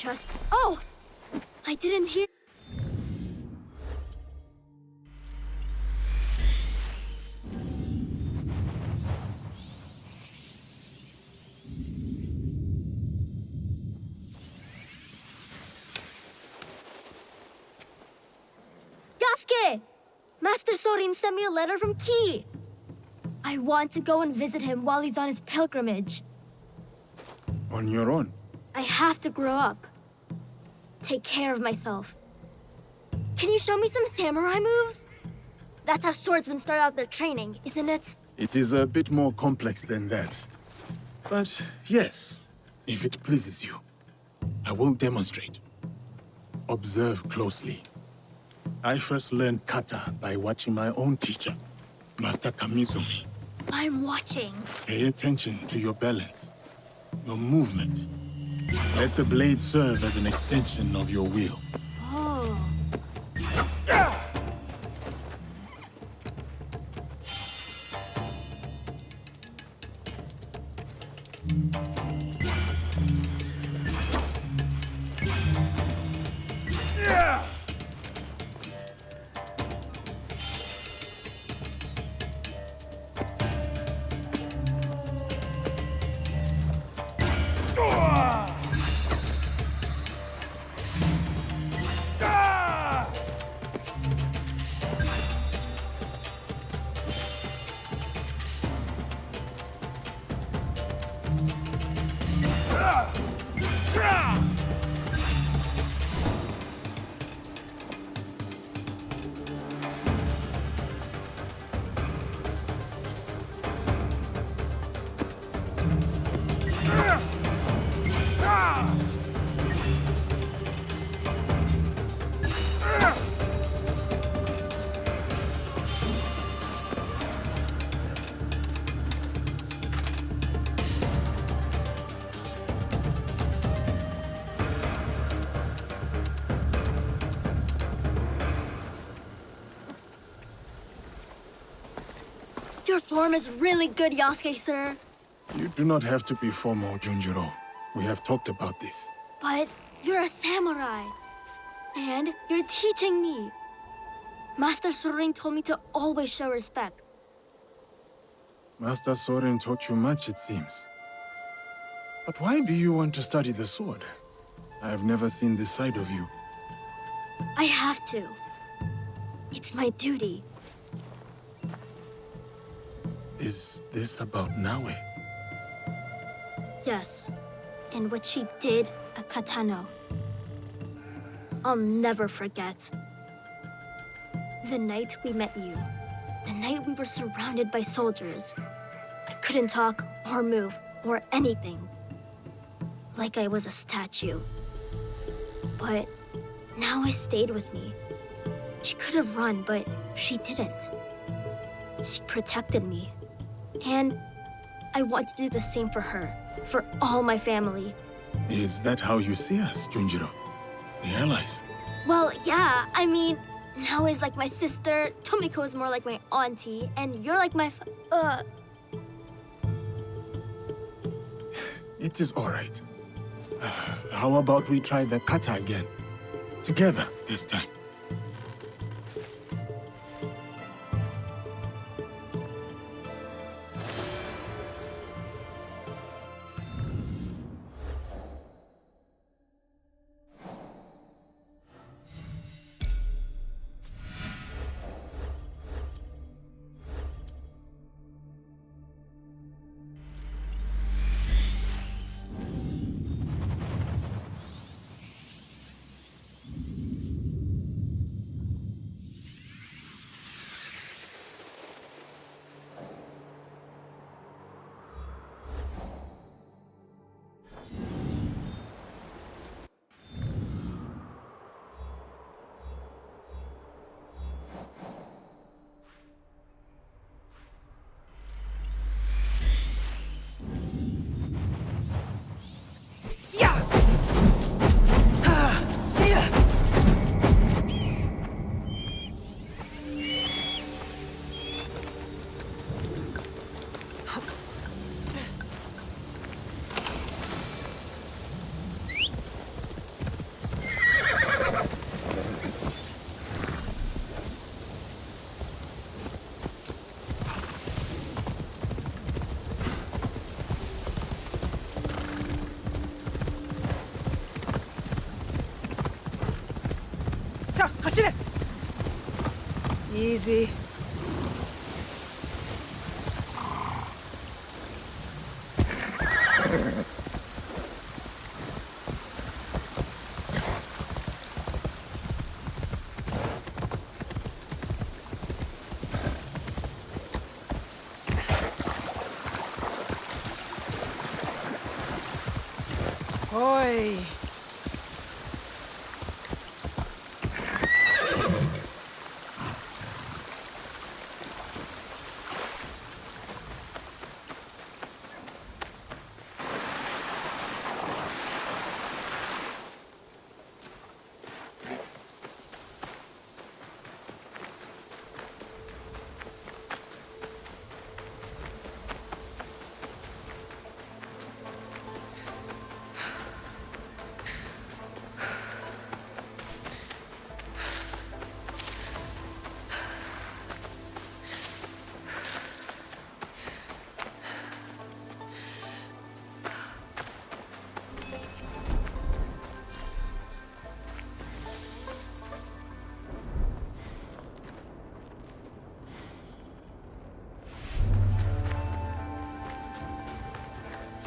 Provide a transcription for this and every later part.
chest. Oh! I didn't hear. Yasuke! Master Sorin sent me a letter from Ki. I want to go and visit him while he's on his pilgrimage. On your own? I have to grow up. Take care of myself. Can you show me some samurai moves? That's how swordsmen start out their training, isn't it? It is a bit more complex than that. But yes, if it pleases you, I will demonstrate. Observe closely. I first learned kata by watching my own teacher, Master Kamizumi. I'm watching. Pay attention to your balance, your movement. Let the blade serve as an extension of your wheel. Oh. Your form is really good, Yasuke, sir. You do not have to be formal, Junjiro. We have talked about this. But you're a samurai. And you're teaching me. Master Sorin told me to always show respect. Master Soren taught you much, it seems. But why do you want to study the sword? I have never seen this side of you. I have to. It's my duty. Is this about Naoe? Yes. And what she did at Katano. I'll never forget. The night we met you. The night we were surrounded by soldiers. I couldn't talk or move or anything. Like I was a statue. But Naoe stayed with me. She could have run, but she didn't. She protected me. And I want to do the same for her, for all my family. Is that how you see us, Junjiro? The allies? Well, yeah, I mean, Naoe is like my sister, Tomiko is more like my auntie, and you're like my It is all right. How about we try the kata again? Together, this time. 走れ Easy. Oi.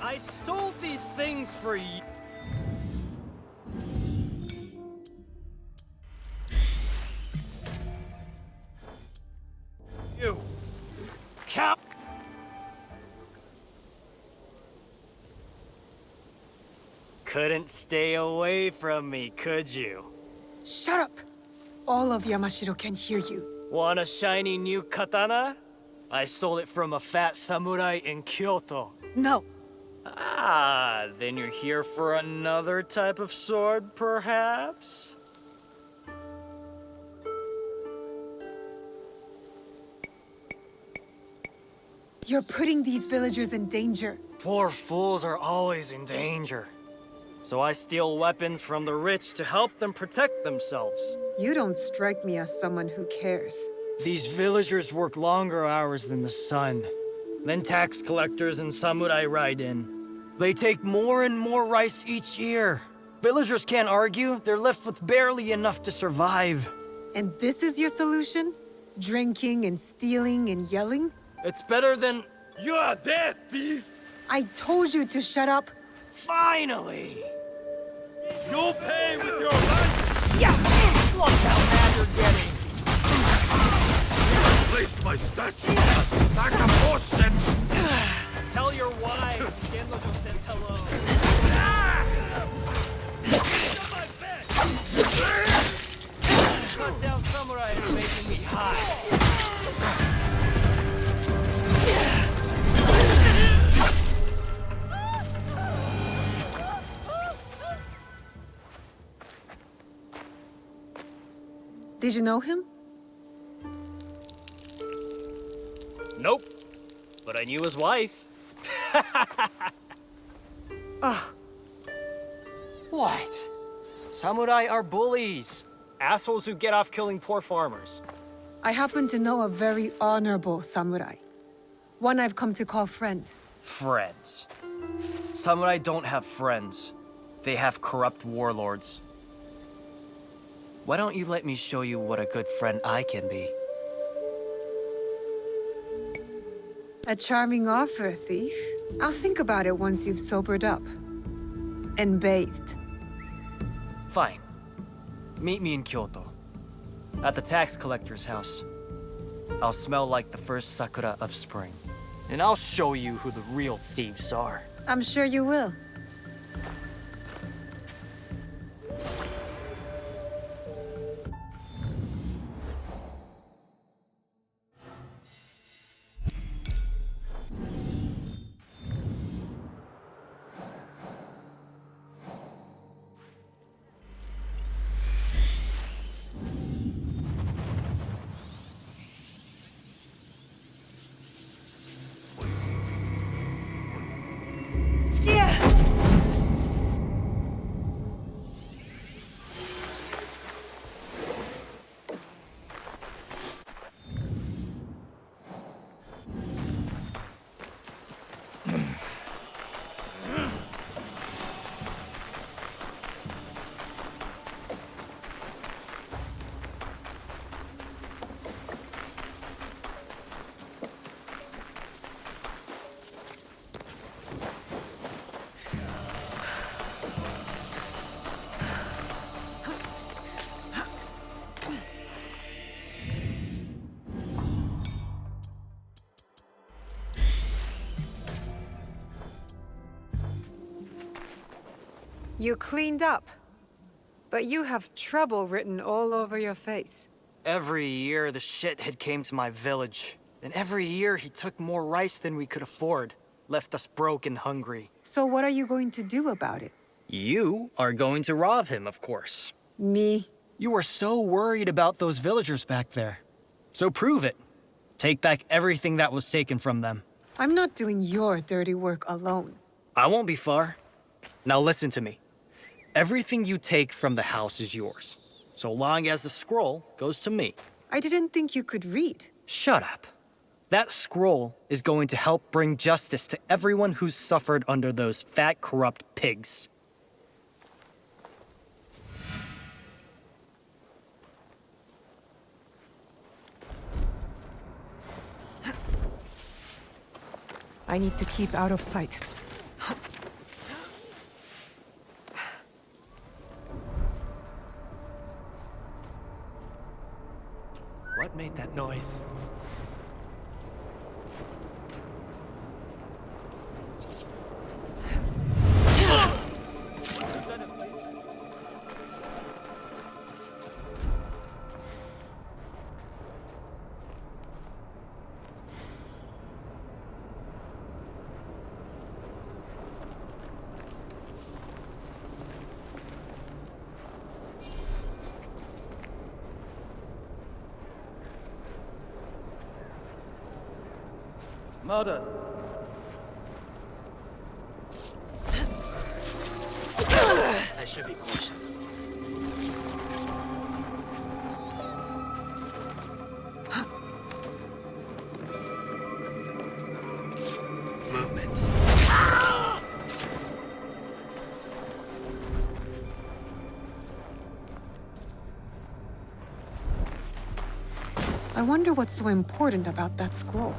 I stole these things for you. You. Cow. Couldn't stay away from me, could you? Shut up! All of Yamashiro can hear you. Want a shiny new katana? I stole it from a fat samurai in Kyoto. No. Ah, then you're here for another type of sword, perhaps? You're putting these villagers in danger. Poor fools are always in danger. So I steal weapons from the rich to help them protect themselves. You don't strike me as someone who cares. These villagers work longer hours than the sun. Then tax collectors and samurai ride in. They take more and more rice each year. Villagers can't argue. They're left with barely enough to survive. And this is your solution? Drinking and stealing and yelling? It's better than... You're dead, thief! I told you to shut up. Finally! You'll pay with your life! Yeah! Look how mad you're getting! Placed my statue in a sack of portion! Tell your wife, Gendojo says hello. My bed! Cut down samurai is making me hot. Did you know him? Nope. But I knew his wife. Ugh. What? Samurai are bullies. Assholes who get off killing poor farmers. I happen to know a very honorable samurai. One I've come to call friend. Friends. Samurai don't have friends. They have corrupt warlords. Why don't you let me show you what a good friend I can be? A charming offer, thief. I'll think about it once you've sobered up. And bathed. Fine. Meet me in Kyoto. At the tax collector's house. I'll smell like the first sakura of spring. And I'll show you who the real thieves are. I'm sure you will. Yeah! You cleaned up. But you have trouble written all over your face. Every year, the shithead came to my village. And every year, he took more rice than we could afford. Left us broke and hungry. So what are you going to do about it? You are going to rob him, of course. Me? You were so worried about those villagers back there. So prove it. Take back everything that was taken from them. I'm not doing your dirty work alone. I won't be far. Now listen to me. Everything you take from the house is yours, so long as the scroll goes to me. I didn't think you could read. Shut up. That scroll is going to help bring justice to everyone who's suffered under those fat, corrupt pigs. I need to keep out of sight. What made that noise? Murder! I should be cautious. Movement. I wonder what's so important about that scroll.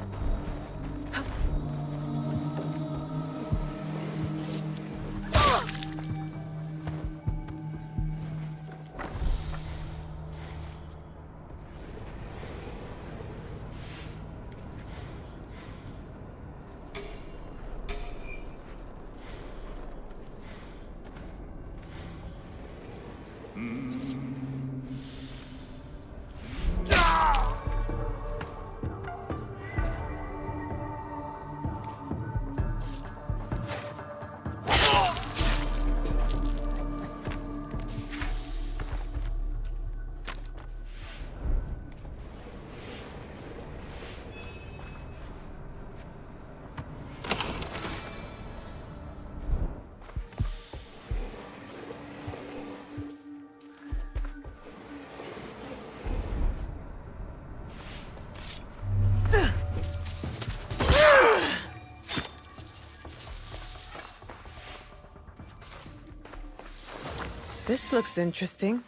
This looks interesting.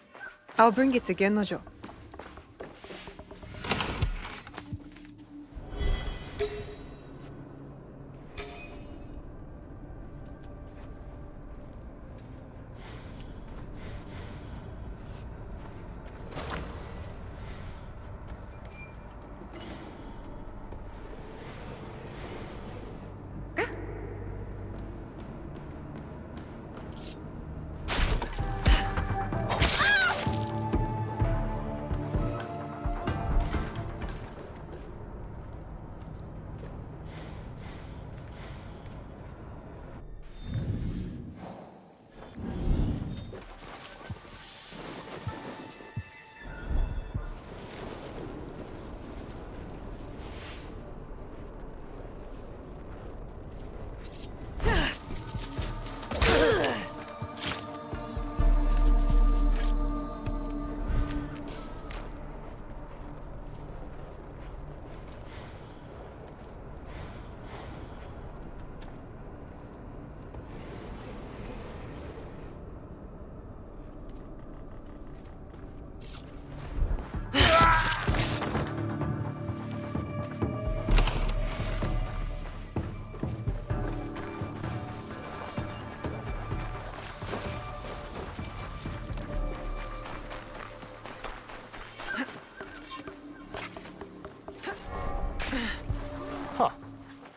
I'll bring it to Gennojo.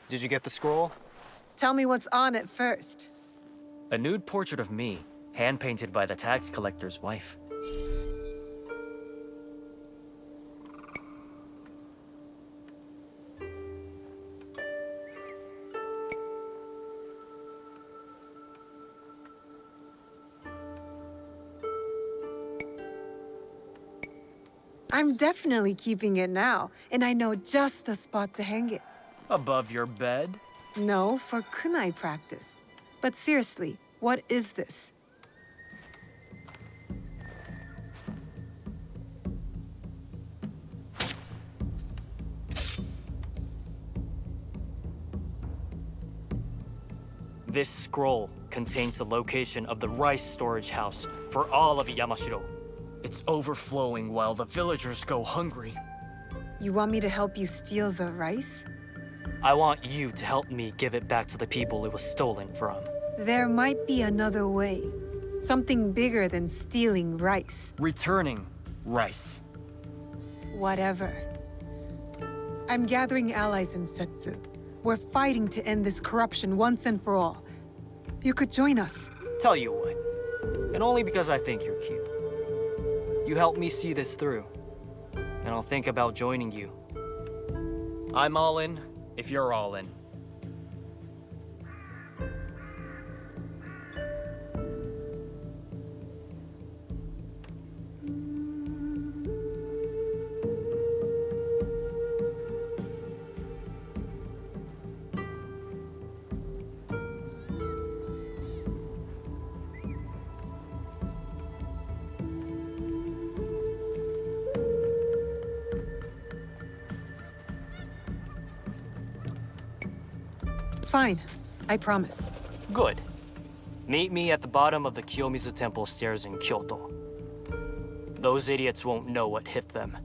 Did you get the scroll? Tell me what's on it first. A nude portrait of me, Hand-painted by the tax collector's wife. I'm definitely keeping it now, and I know just the spot to hang it. Above your bed? No, for kunai practice. But seriously, what is this? This scroll contains the location of the rice storage house for all of Yamashiro. It's overflowing while the villagers go hungry. You want me to help you steal the rice? I want you to help me give it back to the people it was stolen from. There might be another way. Something bigger than stealing rice. Returning rice. Whatever. I'm gathering allies in Setsu. We're fighting to end this corruption once and for all. You could join us. Tell you what, and only because I think you're cute. You help me see this through, and I'll think about joining you. I'm all in, if you're all in. Fine. I promise. Good. Meet me at the bottom of the Kiyomizu Temple stairs in Kyoto. Those idiots won't know what hit them.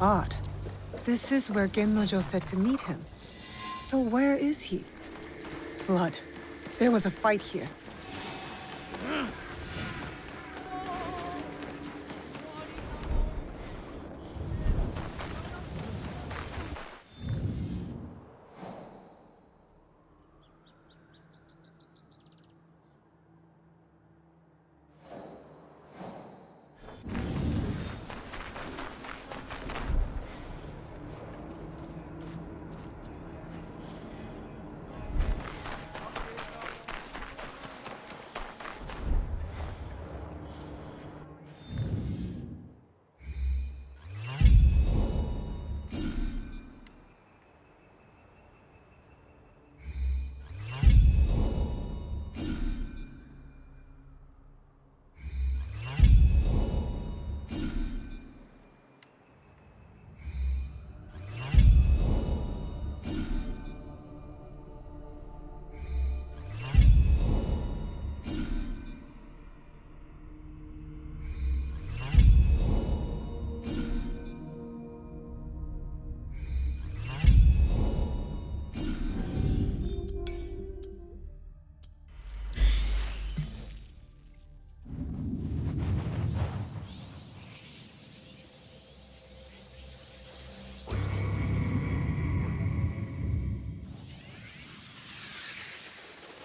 Odd. This is where Gennojo said to meet him. So where is he? Blood. There was a fight here.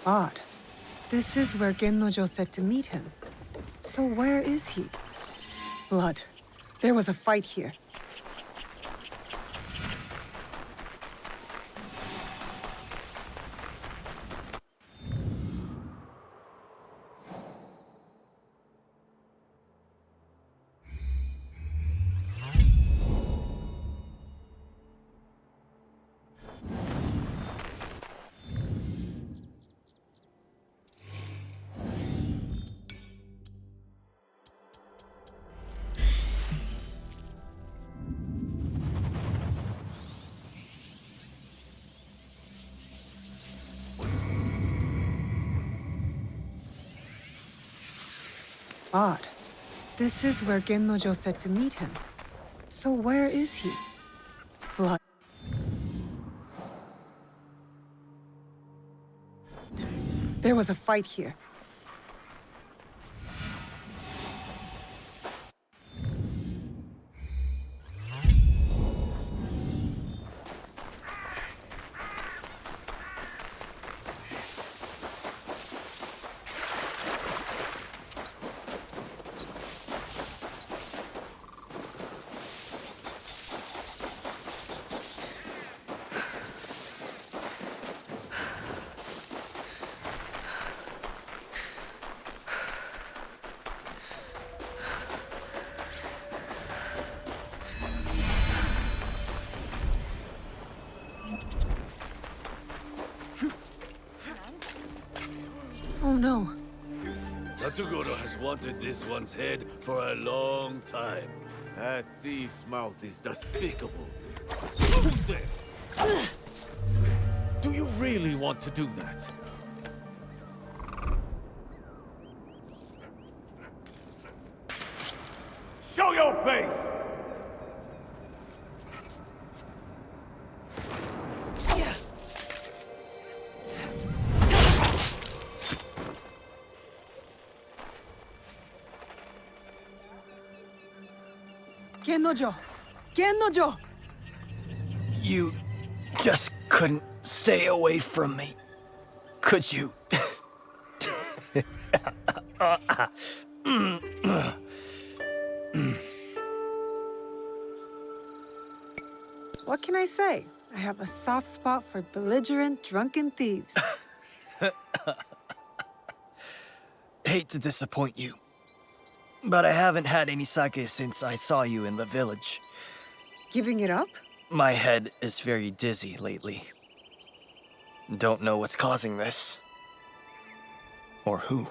Odd. This is where Gennojo said to meet him. So where is he? Blood. There was a fight here. Odd. This is where Gennojo said to meet him. So where is he? Blood. There was a fight here. Oh no. Tatsugoro has wanted this one's head for a long time. That thief's mouth is despicable. Who's there? Do you really want to do that? Show your face! Gennojo! Gennojo! You just couldn't stay away from me, could you? What can I say? I have a soft spot for belligerent, drunken thieves. Hate to disappoint you, but I haven't had any sake since I saw you in the village. Giving it up? My head is very dizzy lately. Don't know what's causing this. Or who.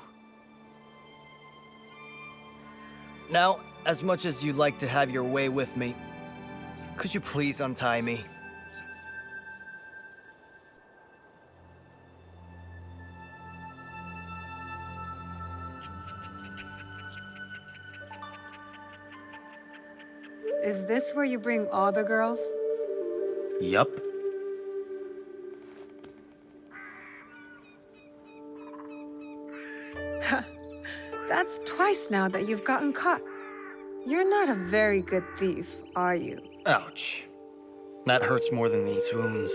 Now, as much as you'd like to have your way with me, could you please untie me? Is this where you bring all the girls? Yup. That's twice now that you've gotten caught. You're not a very good thief, are you? Ouch. That hurts more than these wounds.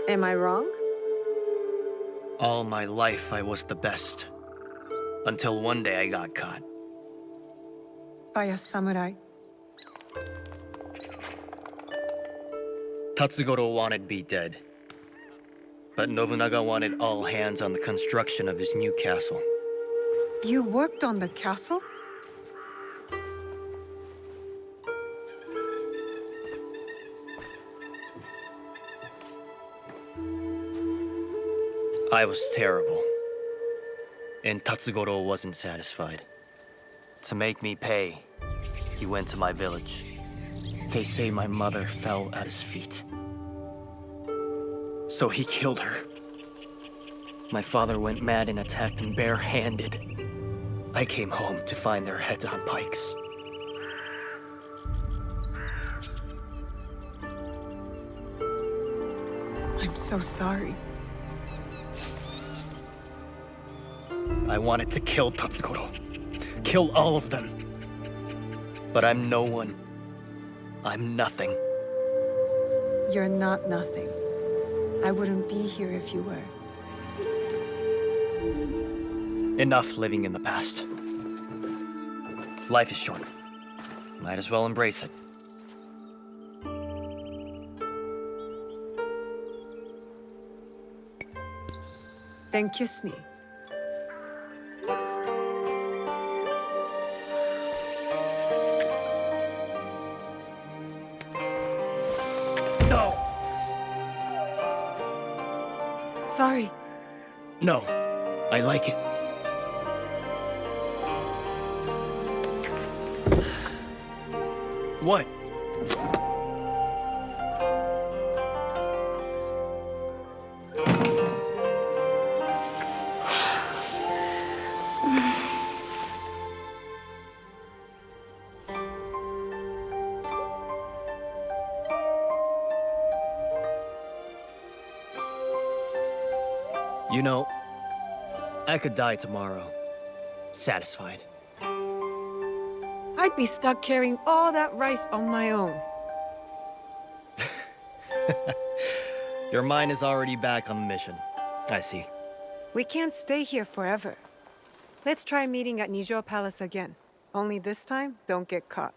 Am I wrong? All my life I was the best. Until one day I got caught. By a samurai. Tatsugoro wanted me dead. But Nobunaga wanted all hands on the construction of his new castle. You worked on the castle? I was terrible. And Tatsugoro wasn't satisfied. To make me pay, he went to my village. They say my mother fell at his feet. So he killed her. My father went mad and attacked him bare-handed. I came home to find their heads on pikes. I'm so sorry. I wanted to kill Tatsugoro. Kill all of them. But I'm no one. I'm nothing. You're not nothing. I wouldn't be here if you were. Enough living in the past. Life is short. Might as well embrace it. Then kiss me. No! Sorry. No. I like it. What? You know, I could die tomorrow, satisfied. I'd be stuck carrying all that rice on my own. Your mind is already back on the mission. I see. We can't stay here forever. Let's try meeting at Nijo Palace again. Only this time, don't get caught.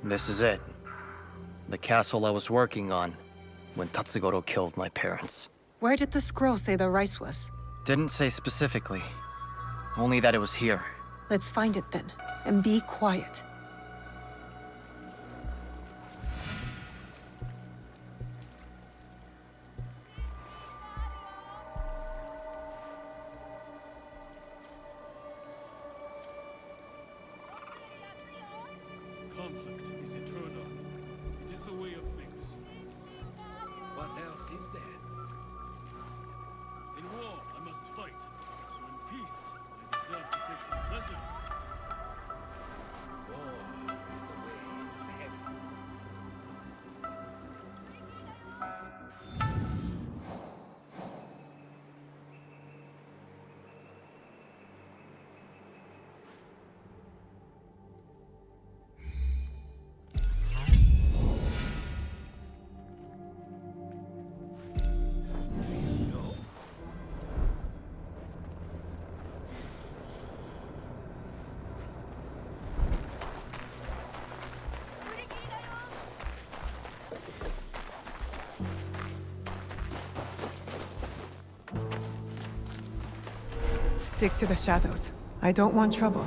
This is it. The castle I was working on when Tatsugoro killed my parents. Where did the scroll say the rice was? Didn't say specifically. Only that it was here. Let's find it then, and be quiet. Conflict is eternal. It is the way of things. What else is there? In war, I must fight. So in peace, I deserve to take some pleasure. War is the way of heaven. Stick to the shadows. I don't want trouble.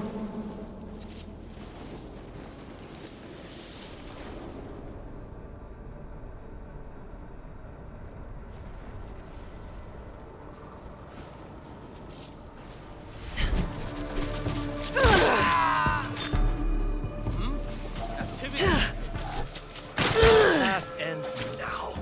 That ends now.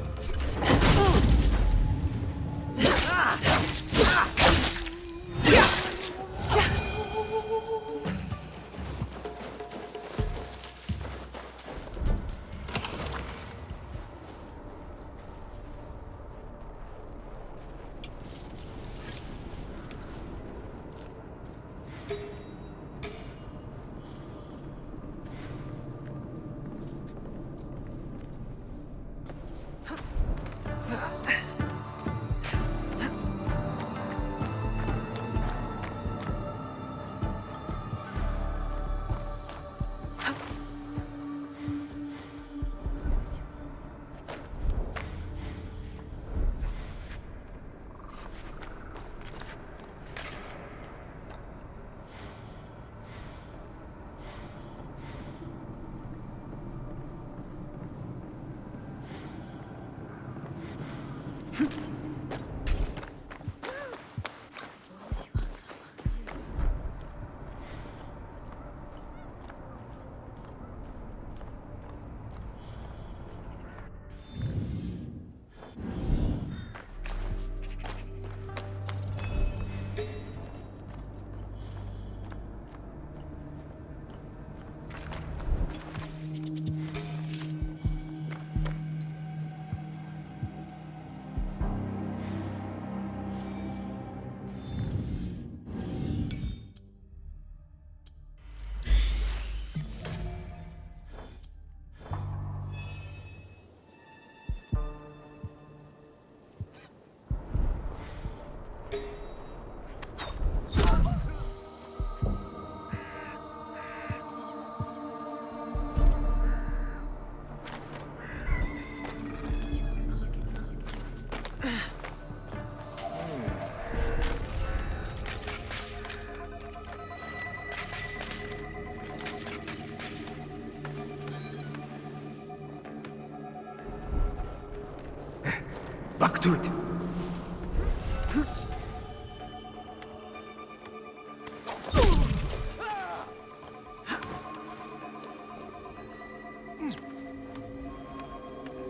Back to it.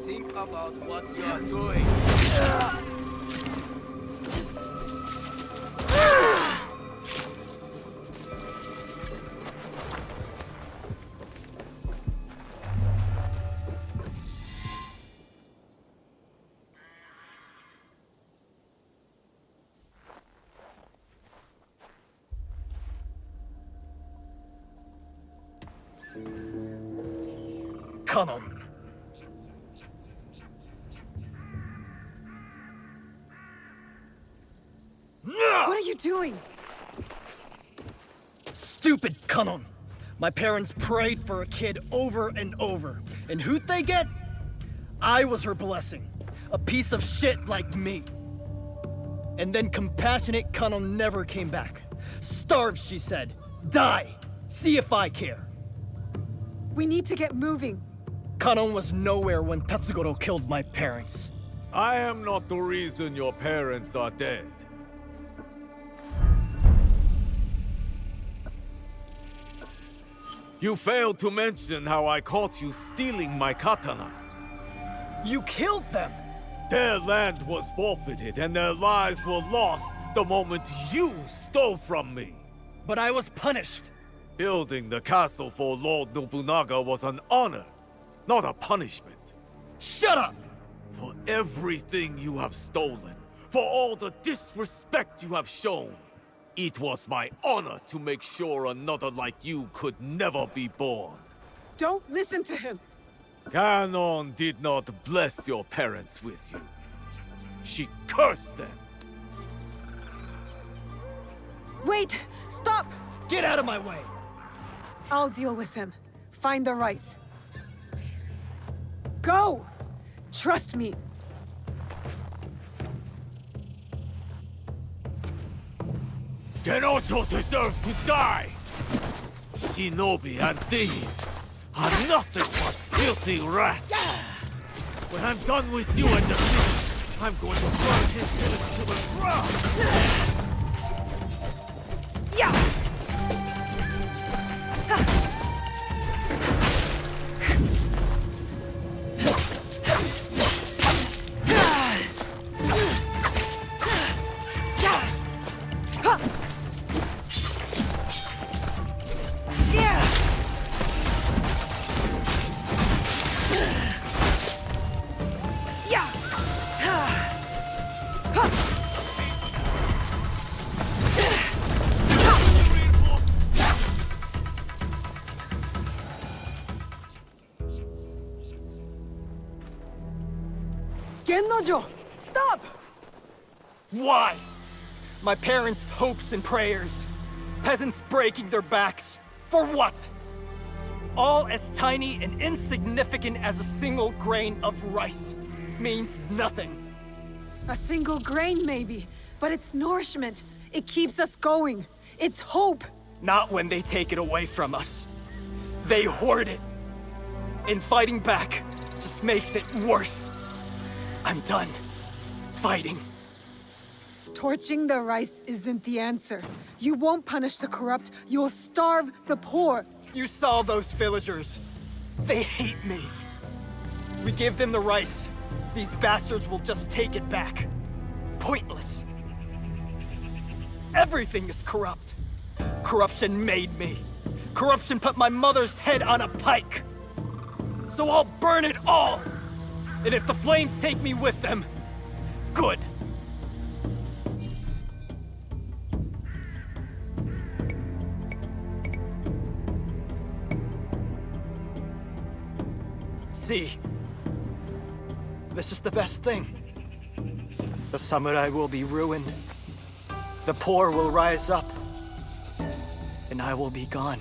Think about what you are doing. Canon. What are you doing? Stupid Canon. My parents prayed for a kid over and over. And who'd they get? I was her blessing. A piece of shit like me. And then compassionate Kano never came back. Starve, she said. Die. See if I care. We need to get moving. Kano was nowhere when Tatsugoro killed my parents. I am not the reason your parents are dead. You failed to mention how I caught you stealing my katana. You killed them! Their land was forfeited and their lives were lost the moment you stole from me. But I was punished. Building the castle for Lord Nobunaga was an honor, not a punishment. Shut up! For everything you have stolen, for all the disrespect you have shown, it was my honor to make sure another like you could never be born. Don't listen to him. Ganon did not bless your parents with you. She cursed them. Wait! Stop! Get out of my way! I'll deal with him. Find the rice. Go! Trust me. Genocho deserves to die! Shinobi and thieves are nothing but filthy rats! When I'm done with you and the city, I'm going to burn his village to the ground! Yeah! Gennojo! Stop! Why? My parents' hopes and prayers. Peasants breaking their backs. For what? All as tiny and insignificant as a single grain of rice. Means nothing. A single grain, maybe. But it's nourishment. It keeps us going. It's hope. Not when they take it away from us. They hoard it. And fighting back just makes it worse. I'm done fighting. Torching the rice isn't the answer. You won't punish the corrupt, you'll starve the poor. You saw those villagers. They hate me. We give them the rice. These bastards will just take it back. Pointless. Everything is corrupt. Corruption made me. Corruption put my mother's head on a pike. So I'll burn it all. And if the flames take me with them, good. See, this is the best thing. The samurai will be ruined. The poor will rise up. And I will be gone.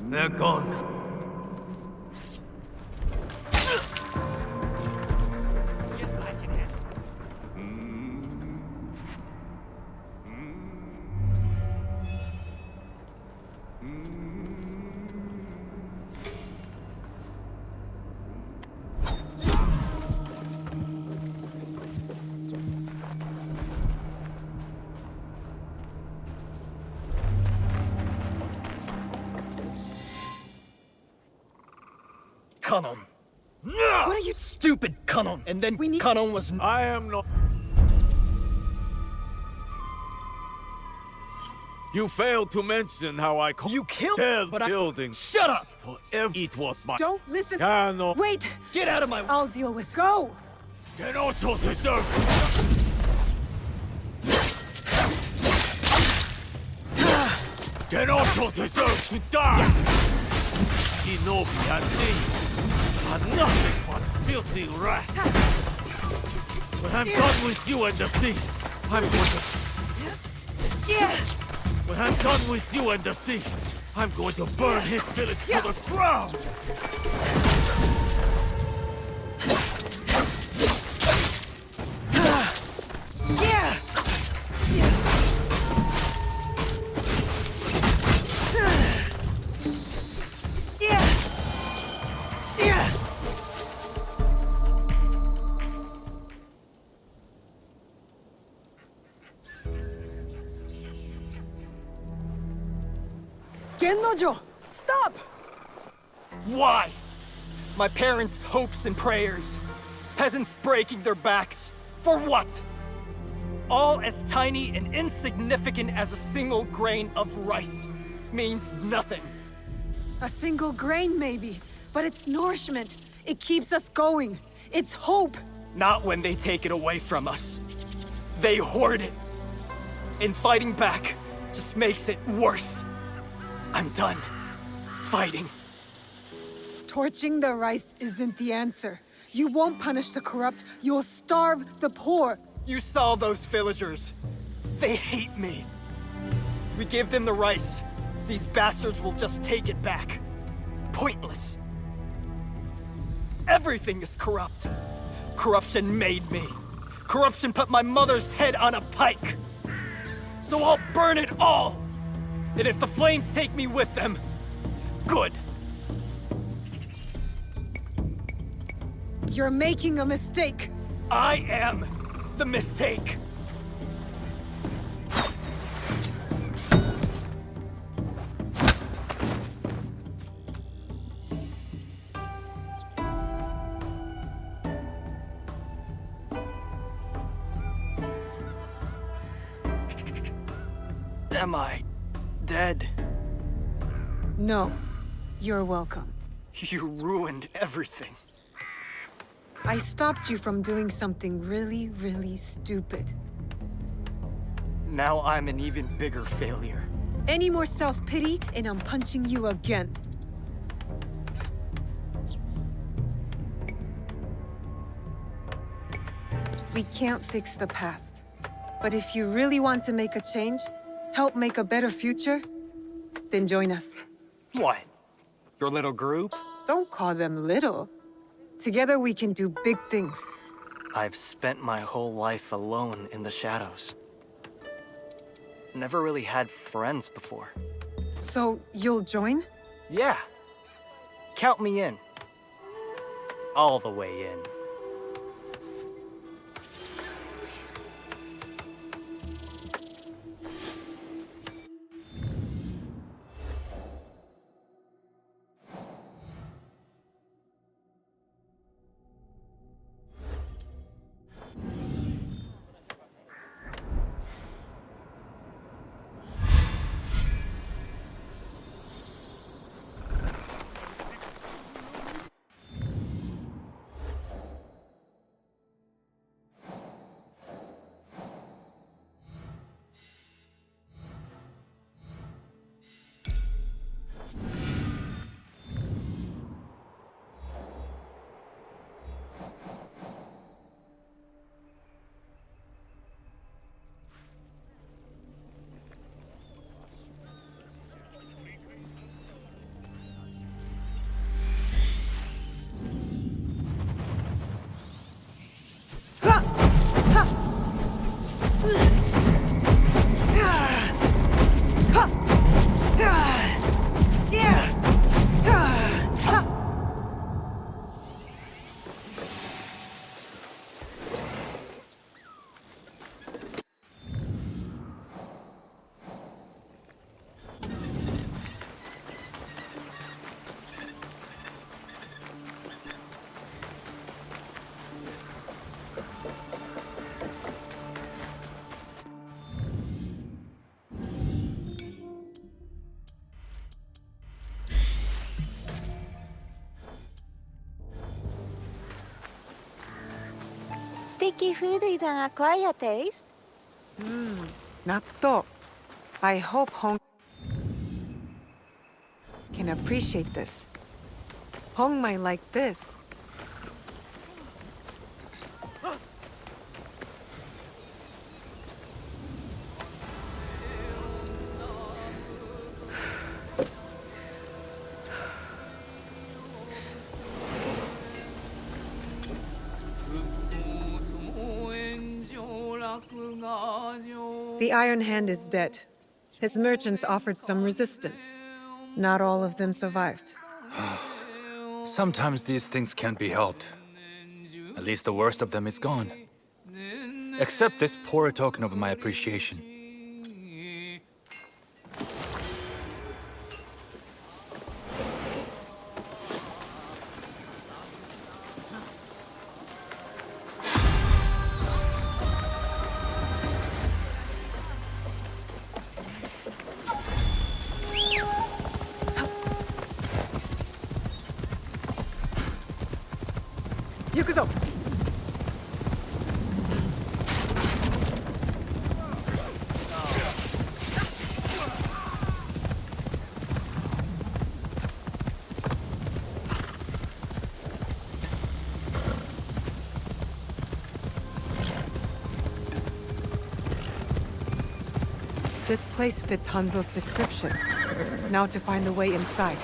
They're gone. Yes, I can Kanon. What are you... Stupid Kanon. And then We need- Kanon was... I am not... You failed to mention how I You killed... their but I- building. Shut up! Forever it was my... Don't listen. Cano... Wait! Get out of my... I'll deal with... Go! Genocho deserves... Genocho deserves to die! Shinobi and thieves are nothing but filthy rats! When I'm done with you and the thief, I'm going to... When I'm done with you and the thief, I'm going to burn his village to the ground! Gennojo! Stop! Why? My parents' hopes and prayers. Peasants breaking their backs. For what? All as tiny and insignificant as a single grain of rice. Means nothing. A single grain, maybe. But it's nourishment. It keeps us going. It's hope. Not when they take it away from us. They hoard it. And fighting back just makes it worse. I'm done fighting. Torching the rice isn't the answer. You won't punish the corrupt. You'll starve the poor. You saw those villagers. They hate me. We give them the rice. These bastards will just take it back. Pointless. Everything is corrupt. Corruption made me. Corruption put my mother's head on a pike. So I'll burn it all. And if the flames take me with them, good. You're making a mistake. I am the mistake. Am I dead? No. You're welcome. You ruined everything. I stopped you from doing something really, really stupid. Now I'm an even bigger failure. Any more self-pity, and I'm punching you again. We can't fix the past. But if you really want to make a change, help make a better future, then join us. What? Your little group? Don't call them little. Together we can do big things. I've spent my whole life alone in the shadows. Never really had friends before. So, you'll join? Yeah. Count me in. All the way in. Sticky food is an acquired taste. Natto. I hope Hong can appreciate this. Hong might like this. The Iron Hand is dead. His merchants offered some resistance. Not all of them survived. Sometimes these things can't be helped. At least the worst of them is gone. Accept this poor token of my appreciation. Yukuzo! This place fits Hanzo's description. Now to find the way inside.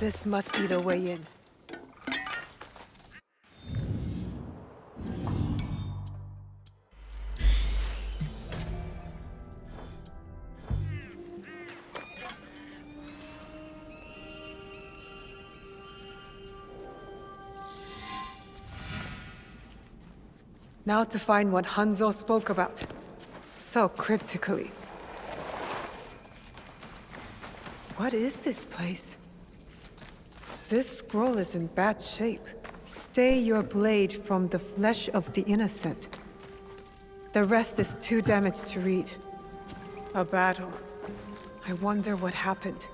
This must be the way in. Now to find what Hanzo spoke about. So cryptically. What is this place? This scroll is in bad shape. Stay your blade from the flesh of the innocent. The rest is too damaged to read. A battle. I wonder what happened.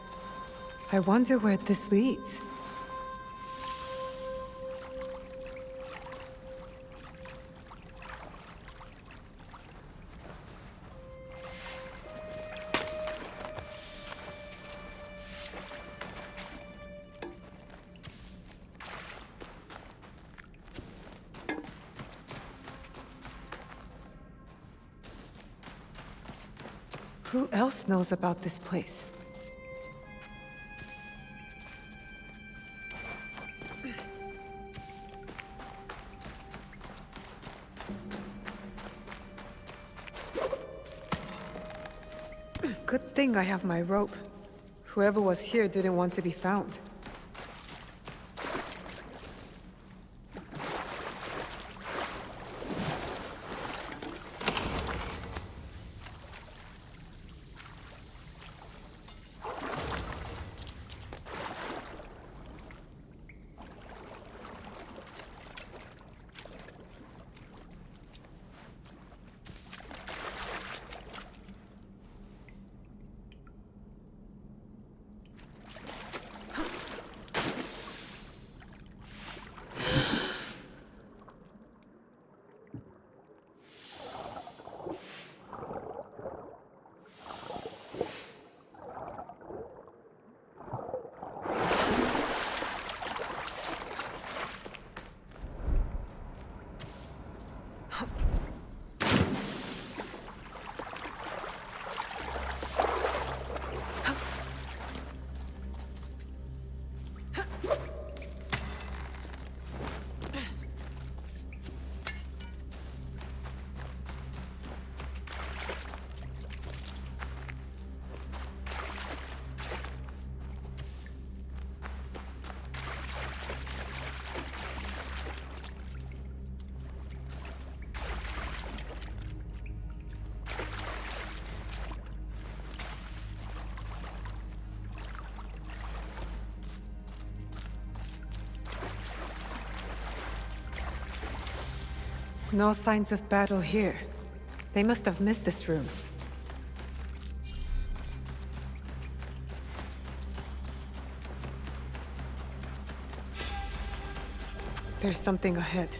I wonder where this leads. Who else knows about this place? Good thing I have my rope. Whoever was here didn't want to be found. No signs of battle here. They must have missed this room. There's something ahead.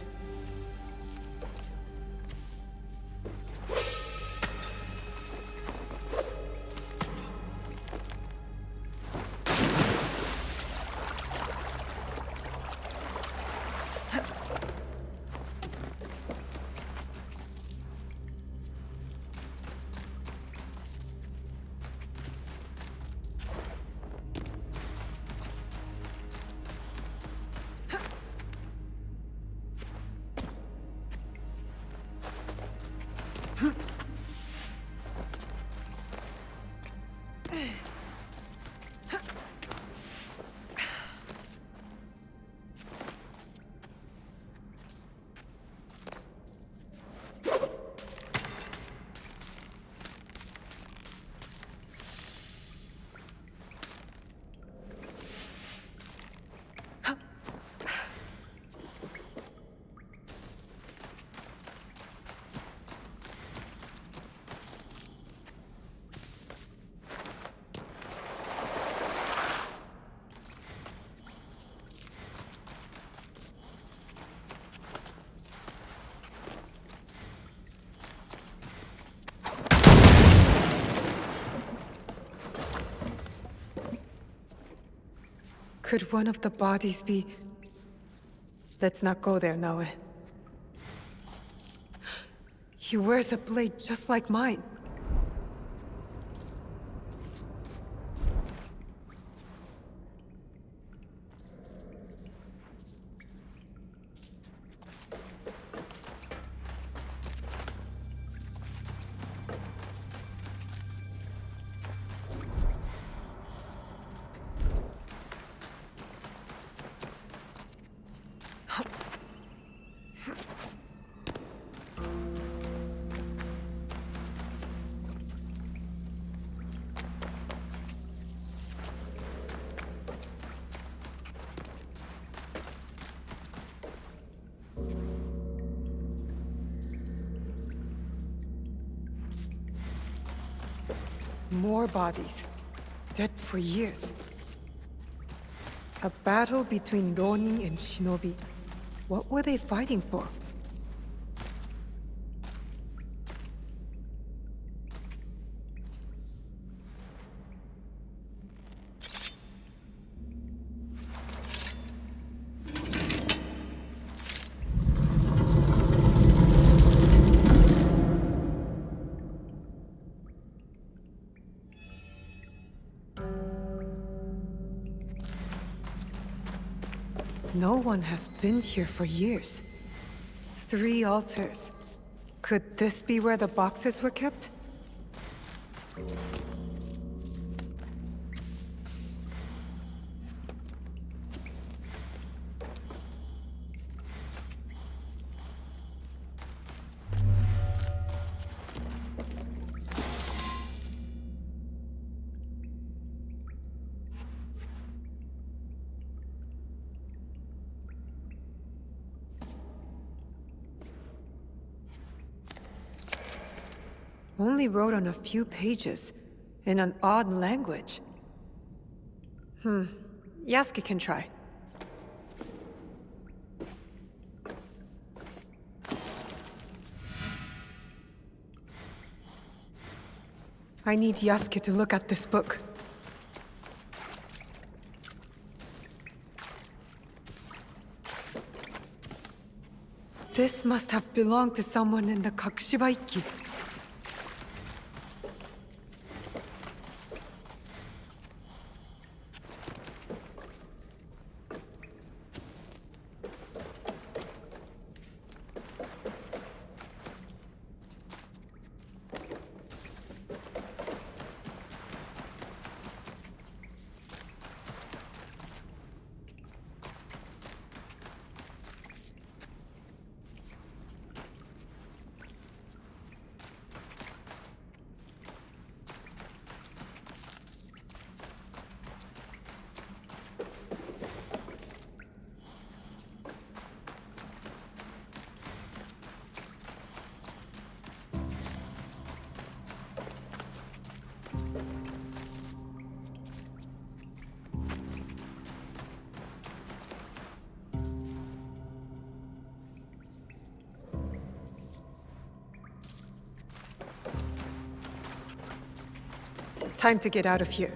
Could one of the bodies be... Let's not go there, Naoe. He wears a blade just like mine. More bodies, dead for years. A battle between Ronin and shinobi. What were they fighting for? No one has been here for years. 3 altars. Could this be where the boxes were kept? Only wrote on a few pages, in an odd language. Yasuke can try. I need Yasuke to look at this book. This must have belonged to someone in the Kakushibaiki. Time to get out of here.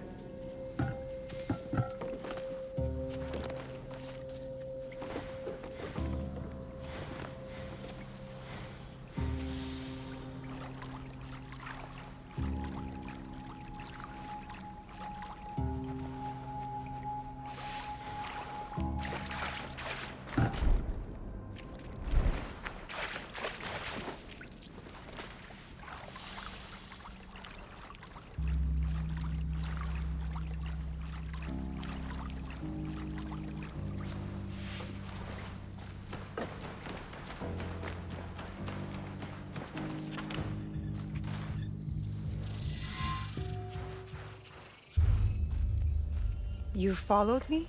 You followed me?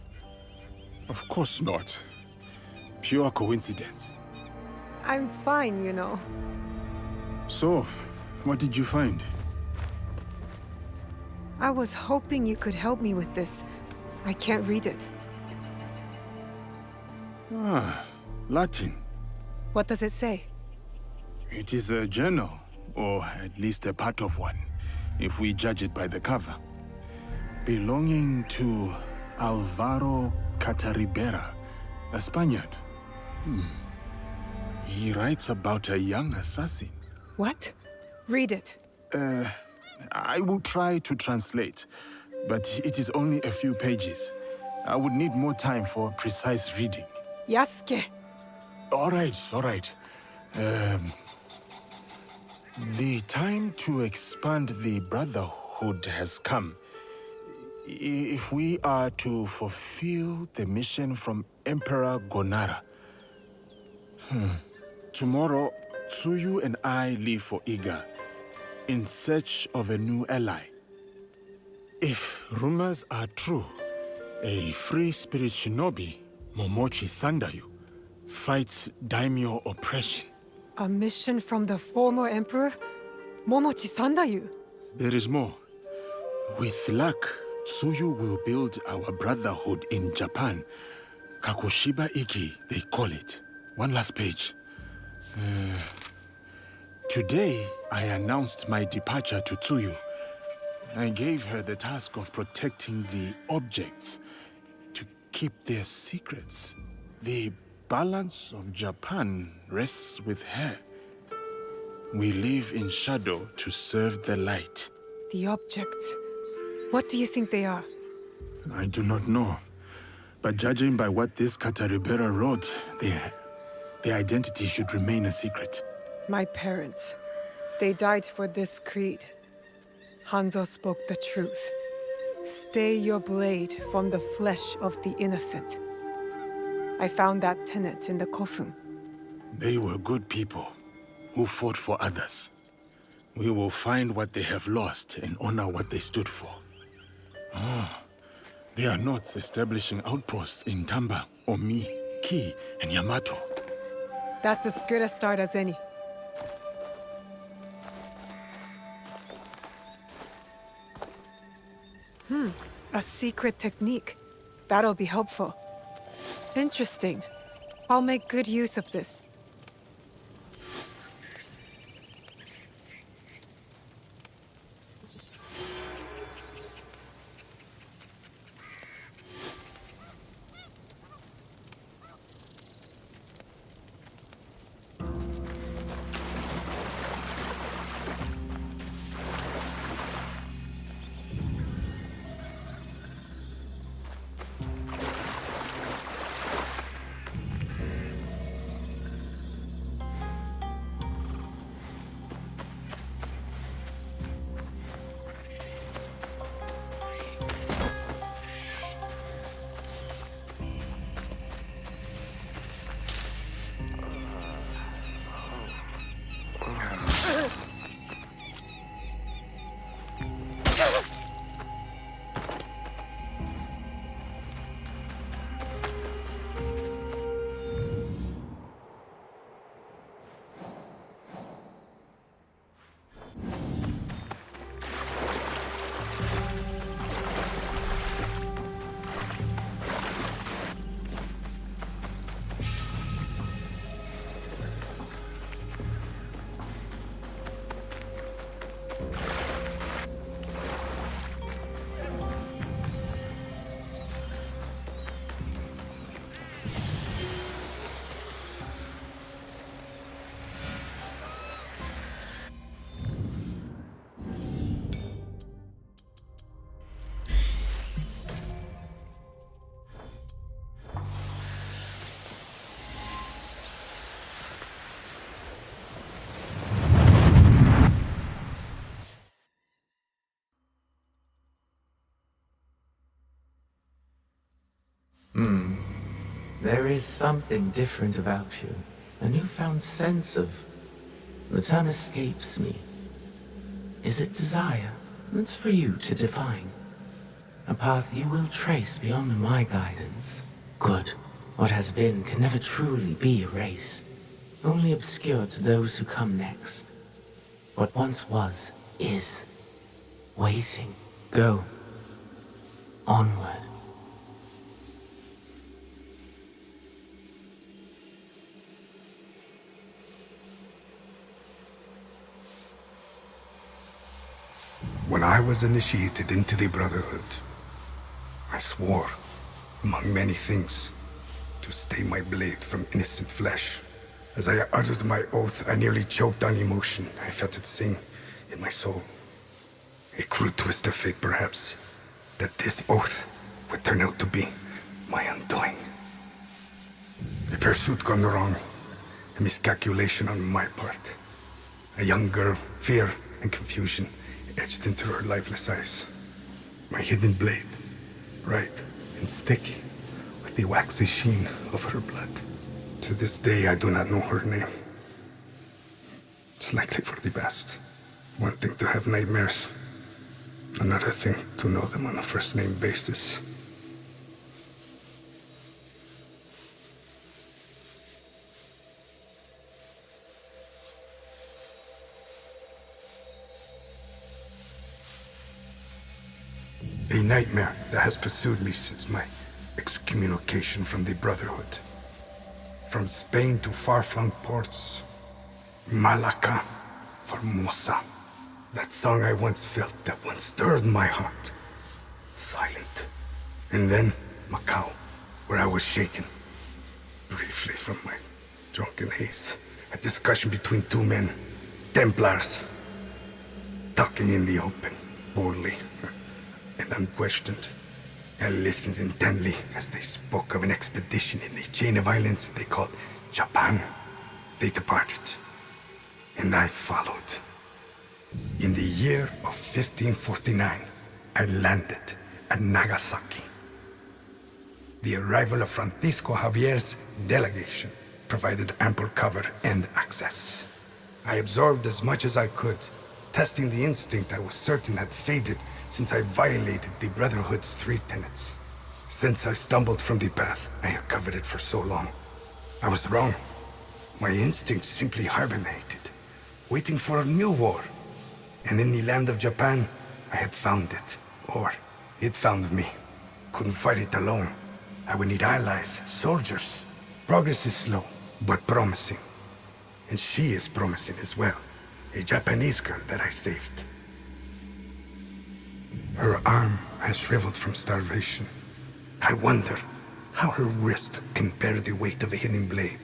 Of course not. Pure coincidence. I'm fine, you know. So, what did you find? I was hoping you could help me with this. I can't read it. Ah, Latin. What does it say? It is a journal, or at least a part of one, if we judge it by the cover. Belonging to Alvaro Cataribera, a Spaniard. He writes about a young assassin. What? Read it. I will try to translate, but it is only a few pages. I would need more time for precise reading. Yasuke! All right. The time to expand the Brotherhood has come. If we are to fulfill the mission from Emperor Gonara. Tomorrow, Tsuyu and I leave for Iga, in search of a new ally. If rumors are true, a free spirit shinobi, Momochi Sandayu, fights daimyo oppression. A mission from the former emperor? Momochi Sandayu? There is more. With luck, Tsuyu will build our brotherhood in Japan. Kakoshiba Iki, they call it. One last page. Today, I announced my departure to Tsuyu. I gave her the task of protecting the objects, to keep their secrets. The balance of Japan rests with her. We live in shadow to serve the light. The objects. What do you think they are? I do not know. But judging by what this Cataribera wrote, their identity should remain a secret. My parents. They died for this creed. Hanzo spoke the truth. Stay your blade from the flesh of the innocent. I found that tenet in the kofun. They were good people who fought for others. We will find what they have lost and honor what they stood for. They are not establishing outposts in Tamba, Omi, Ki, and Yamato. That's as good a start as any. A secret technique. That'll be helpful. Interesting. I'll make good use of this. There is something different about you. A newfound sense of... The term escapes me. Is it desire? That's for you to define. A path you will trace beyond my guidance. Good. What has been can never truly be erased. Only obscured to those who come next. What once was, is. Waiting. Go. Onward. When I was initiated into the Brotherhood, I swore, among many things, to stay my blade from innocent flesh. As I uttered my oath, I nearly choked on emotion. I felt it sing in my soul. A crude twist of fate, perhaps, that this oath would turn out to be my undoing. A pursuit gone wrong, a miscalculation on my part. A young girl, fear and confusion etched into her lifeless eyes. My hidden blade, bright and sticky, with the waxy sheen of her blood. To this day, I do not know her name. It's likely for the best. One thing to have nightmares, another thing to know them on a first-name basis. A nightmare that has pursued me since my excommunication from the Brotherhood. From Spain to far-flung ports, Malacca, Formosa. That song I once felt, that once stirred my heart. Silent. And then Macau, where I was shaken. Briefly from my drunken haze. A discussion between two men, Templars. Talking in the open, boldly. And unquestioned. I listened intently as they spoke of an expedition in the chain of islands they called Japan. They departed, and I followed. In the year of 1549, I landed at Nagasaki. The arrival of Francisco Javier's delegation provided ample cover and access. I absorbed as much as I could, testing the instinct I was certain had faded since I violated the Brotherhood's 3 tenets. Since I stumbled from the path, I had covered it for so long. I was wrong. My instincts simply hibernated, waiting for a new war. And in the land of Japan, I had found it. Or, it found me. Couldn't fight it alone. I would need allies, soldiers. Progress is slow, but promising. And she is promising as well. A Japanese girl that I saved. Her arm has shriveled from starvation. I wonder how her wrist can bear the weight of a hidden blade.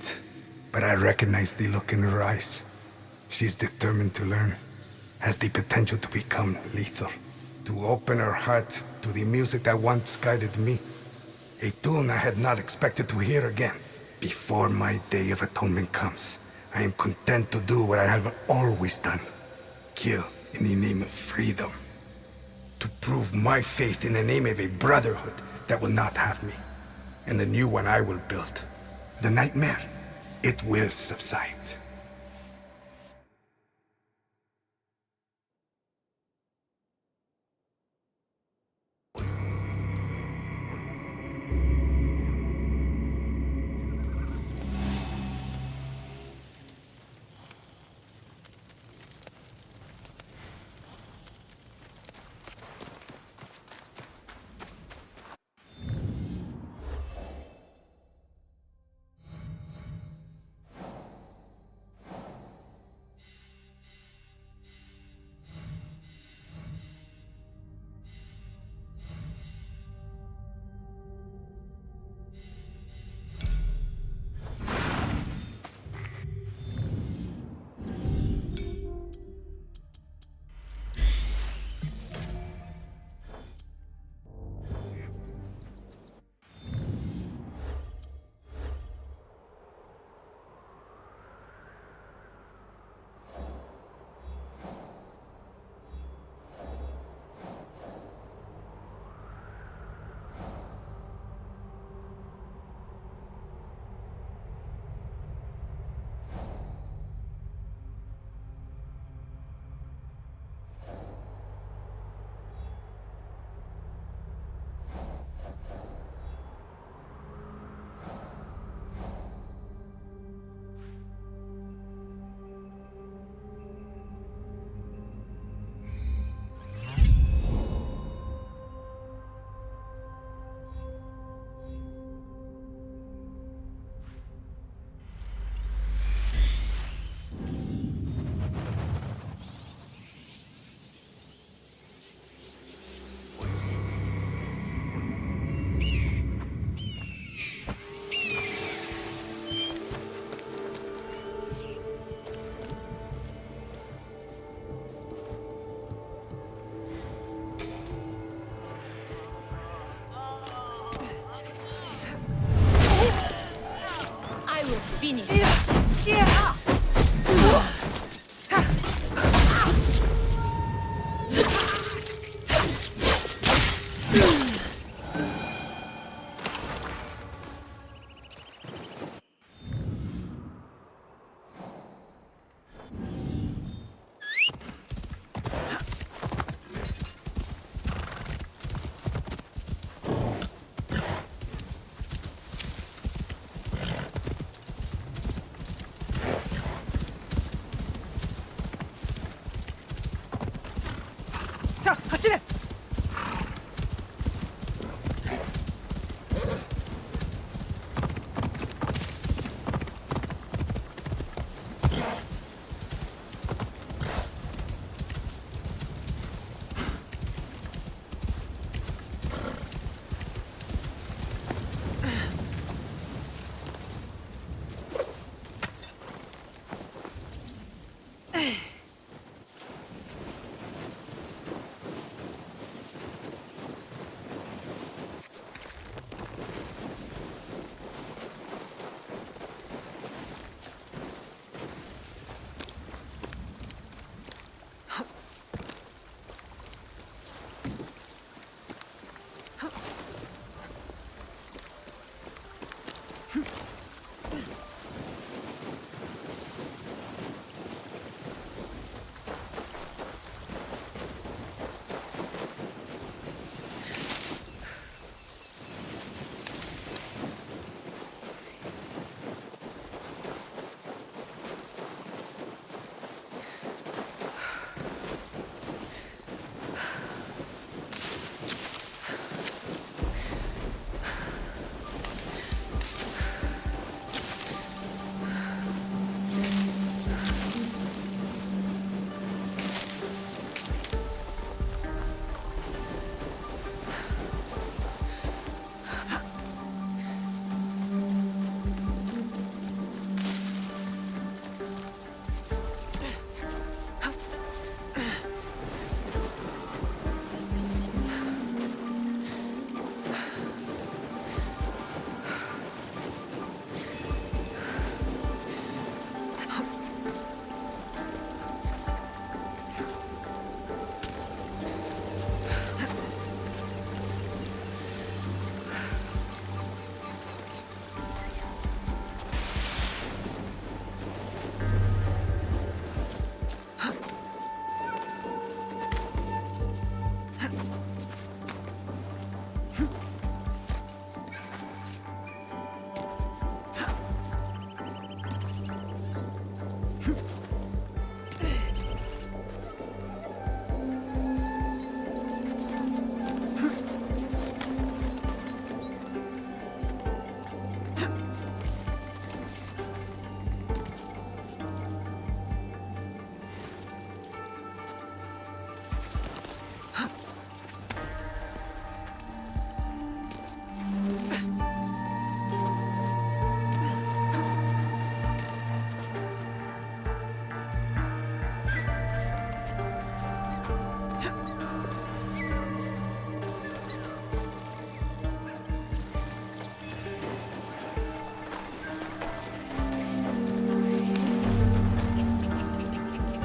But I recognize the look in her eyes. She's determined to learn. Has the potential to become lethal. To open her heart to the music that once guided me. A tune I had not expected to hear again. Before my day of atonement comes, I am content to do what I have always done. Kill in the name of freedom. To prove my faith in the name of a brotherhood that will not have me. And the new one I will build. The nightmare, it will subside. 走れ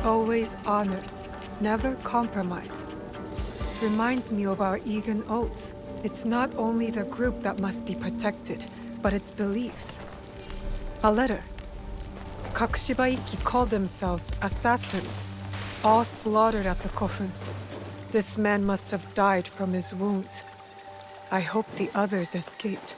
Always honor, never compromise. Reminds me of our Egan oaths. It's not only the group that must be protected, but its beliefs. A letter. Kakushibaiki called themselves assassins, all slaughtered at the coffin. This man must have died from his wounds. I hope the others escaped.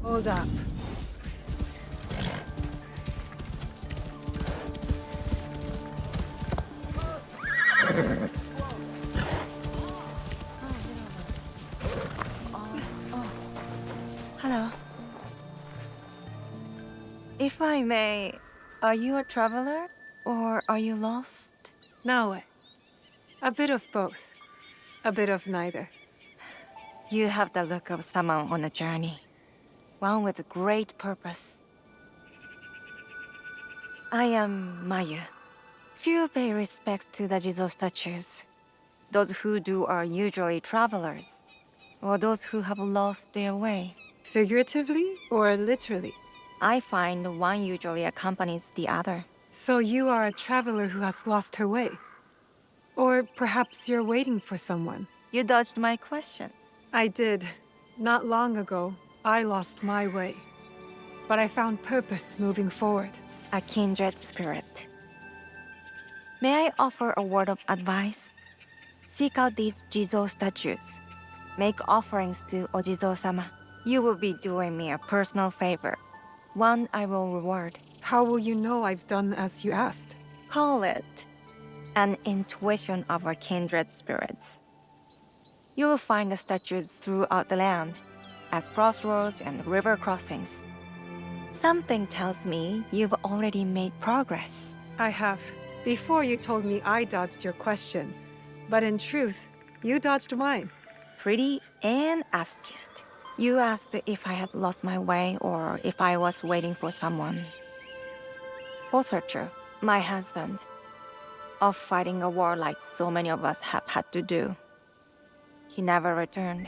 Hold up. Hello. If I may, are you a traveler or are you lost? Naoe. A bit of both. A bit of neither. You have the look of someone on a journey. One with great purpose. I am Mayu. Few pay respect to the Jizo statues. Those who do are usually travelers, or those who have lost their way. Figuratively or literally? I find one usually accompanies the other. So you are a traveler who has lost her way? Or perhaps you're waiting for someone? You dodged my question. I did. Not long ago, I lost my way. But I found purpose moving forward. A kindred spirit. May I offer a word of advice? Seek out these Jizo statues. Make offerings to Ojizo-sama. You will be doing me a personal favor. One I will reward. How will you know I've done as you asked? Call it an intuition of our kindred spirits. You will find the statues throughout the land, at crossroads and river crossings. Something tells me you've already made progress. I have. Before you told me I dodged your question. But in truth, you dodged mine. Pretty and astute. You asked if I had lost my way or if I was waiting for someone. Both are true. My husband. Off fighting a war like so many of us have had to do. He never returned.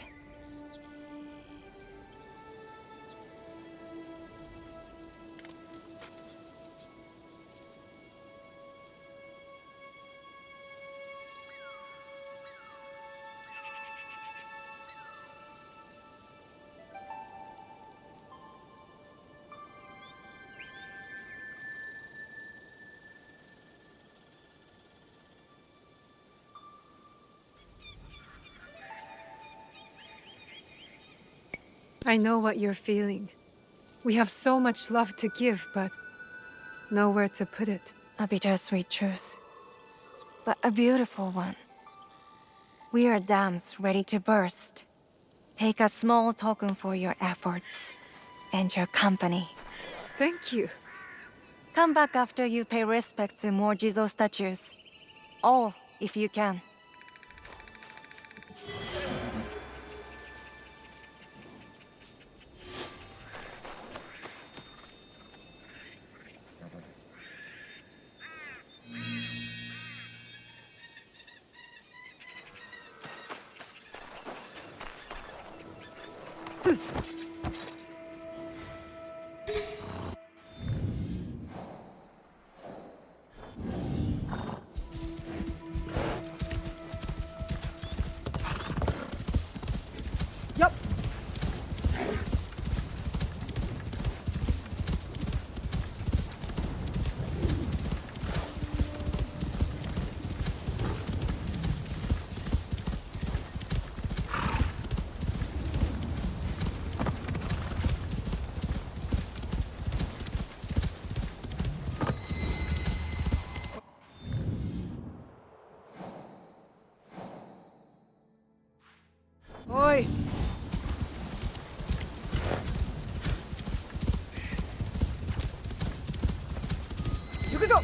I know what you're feeling. We have so much love to give, but nowhere to put it. A bittersweet truth, but a beautiful one. We are dams ready to burst. Take a small token for your efforts and your company. Thank you. Come back after you pay respects to more Jizo statues. All, if you can. Yup. Oi! Yukuzo!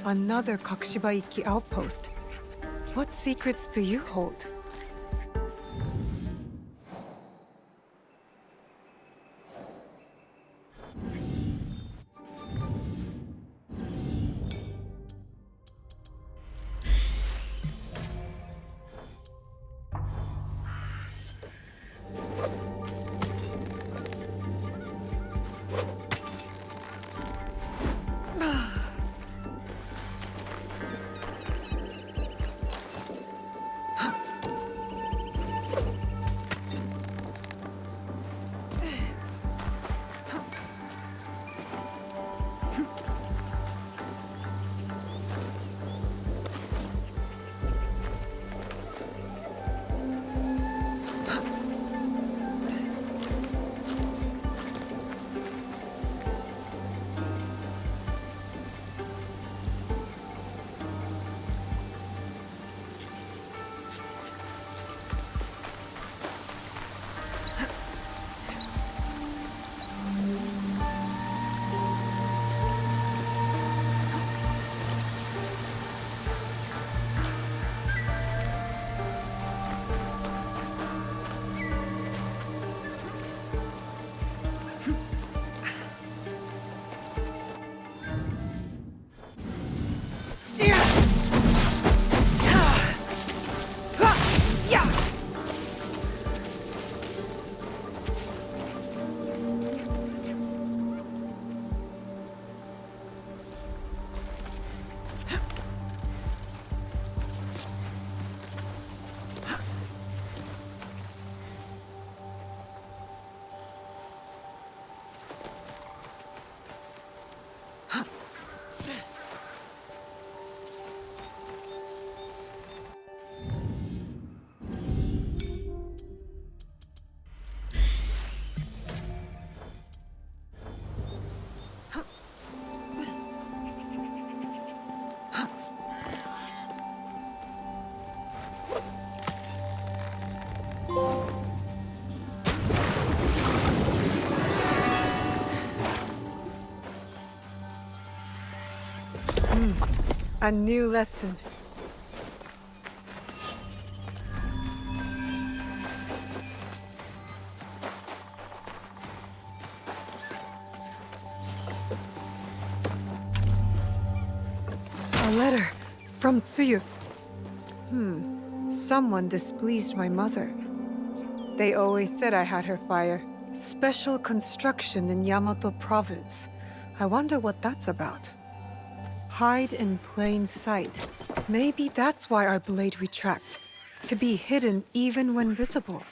Another Kakushibaiki outpost. What secrets do you hold? A new lesson. A letter from Tsuyu. Someone displeased my mother. They always said I had her fire. Special construction in Yamato province. I wonder what that's about. Hide in plain sight. Maybe that's why our blade retracts. To be hidden even when visible.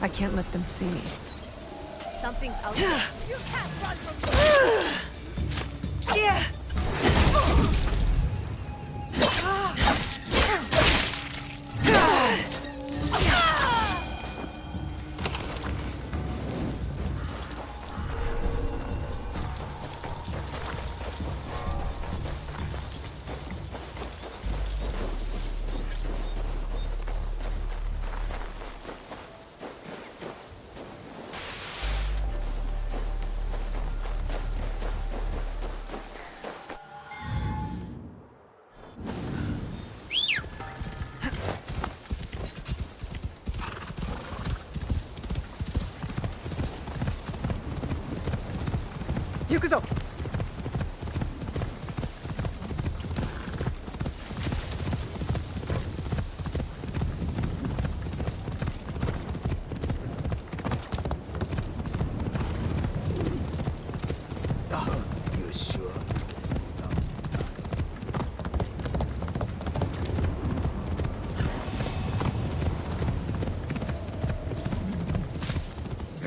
I can't let them see me. Something's out there. You can't run from me! Yeah! Yukuzo! You sure?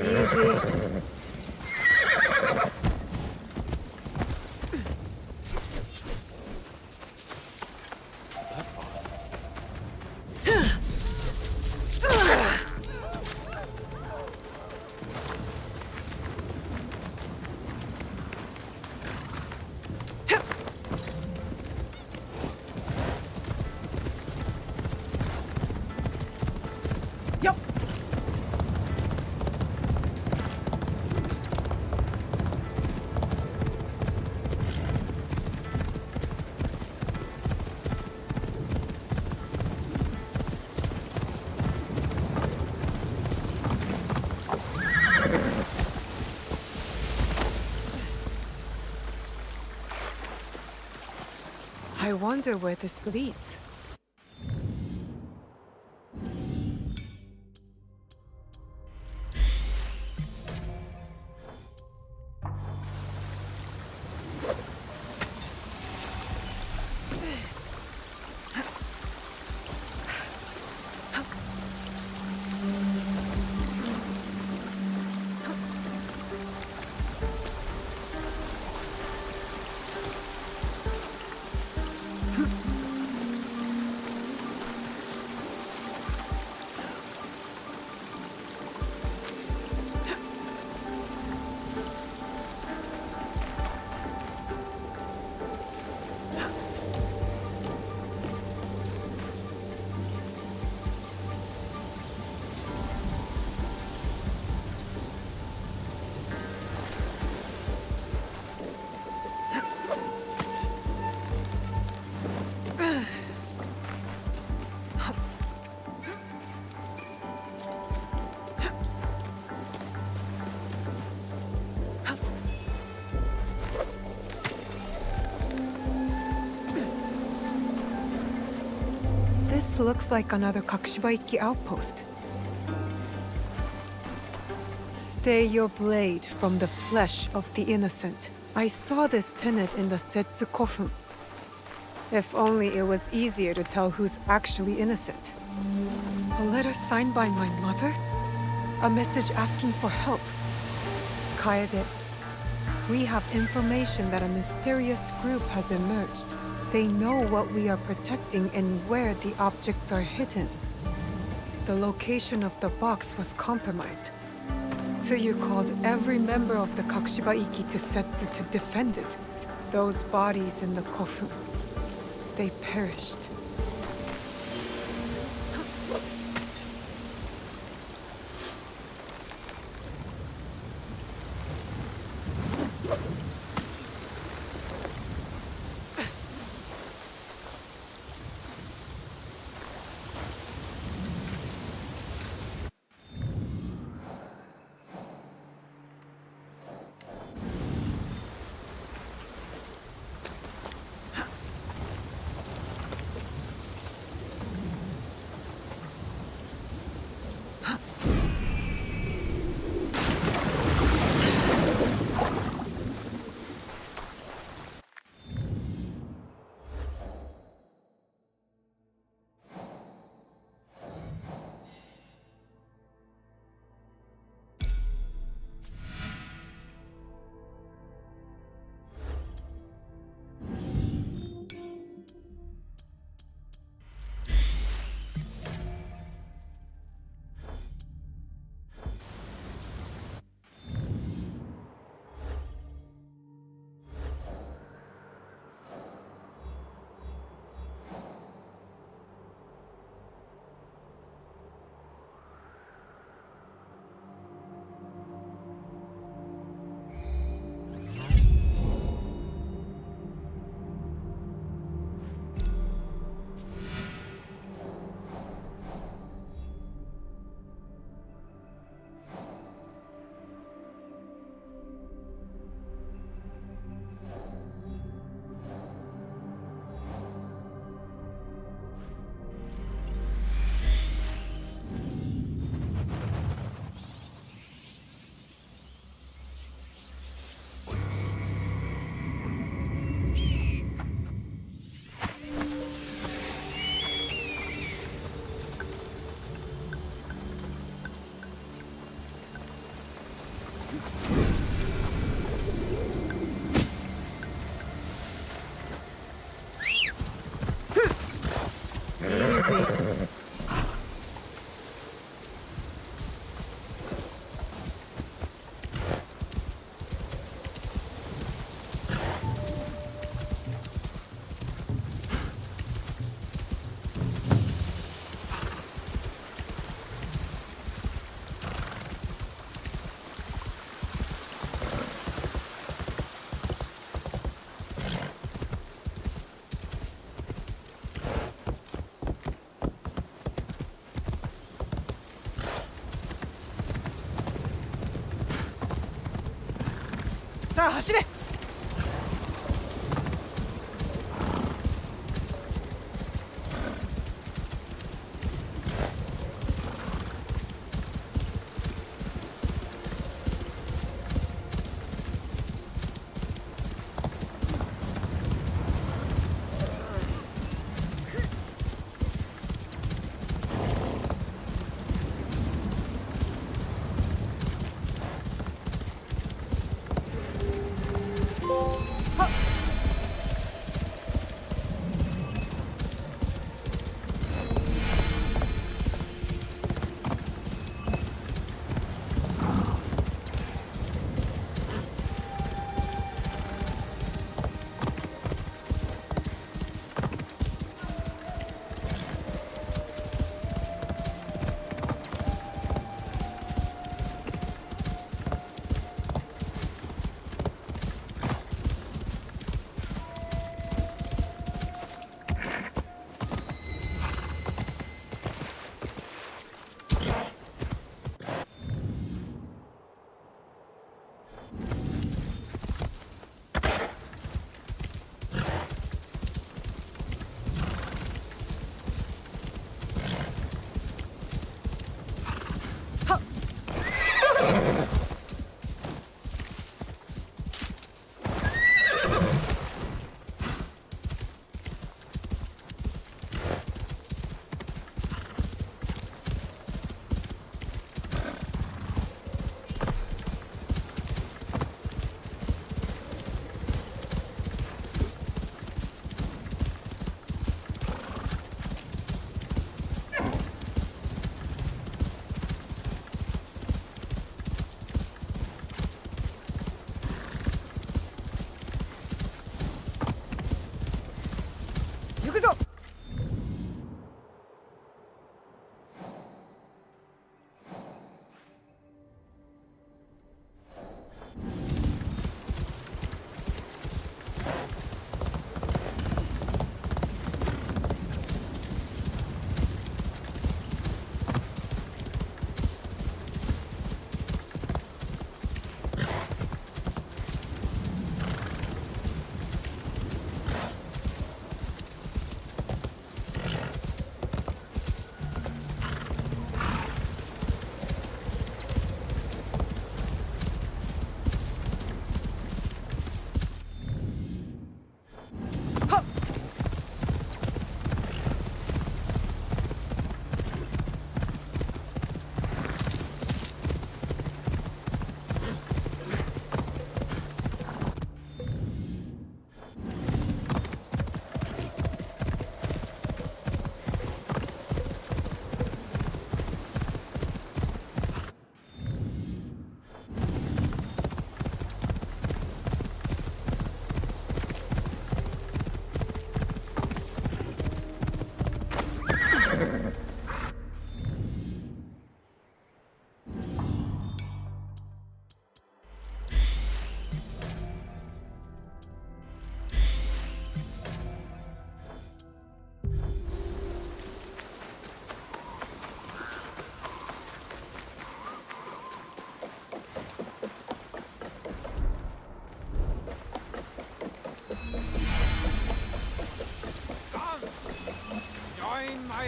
Easy. I wonder where this leads. This looks like another Kakushibaiki outpost. Stay your blade from the flesh of the innocent. I saw this tenet in the Setsu Kofun. If only it was easier to tell who's actually innocent. A letter signed by my mother? A message asking for help. Kaede, we have information that a mysterious group has emerged. They know what we are protecting and where the objects are hidden. The location of the box was compromised. Tsuyu called every member of the Kakushibaiki to Setsu to defend it. Those bodies in the Kofu, they perished.さあ走れ。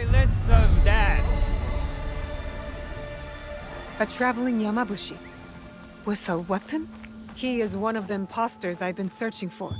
my list of that. A traveling Yamabushi. With a weapon? He is one of the imposters I've been searching for.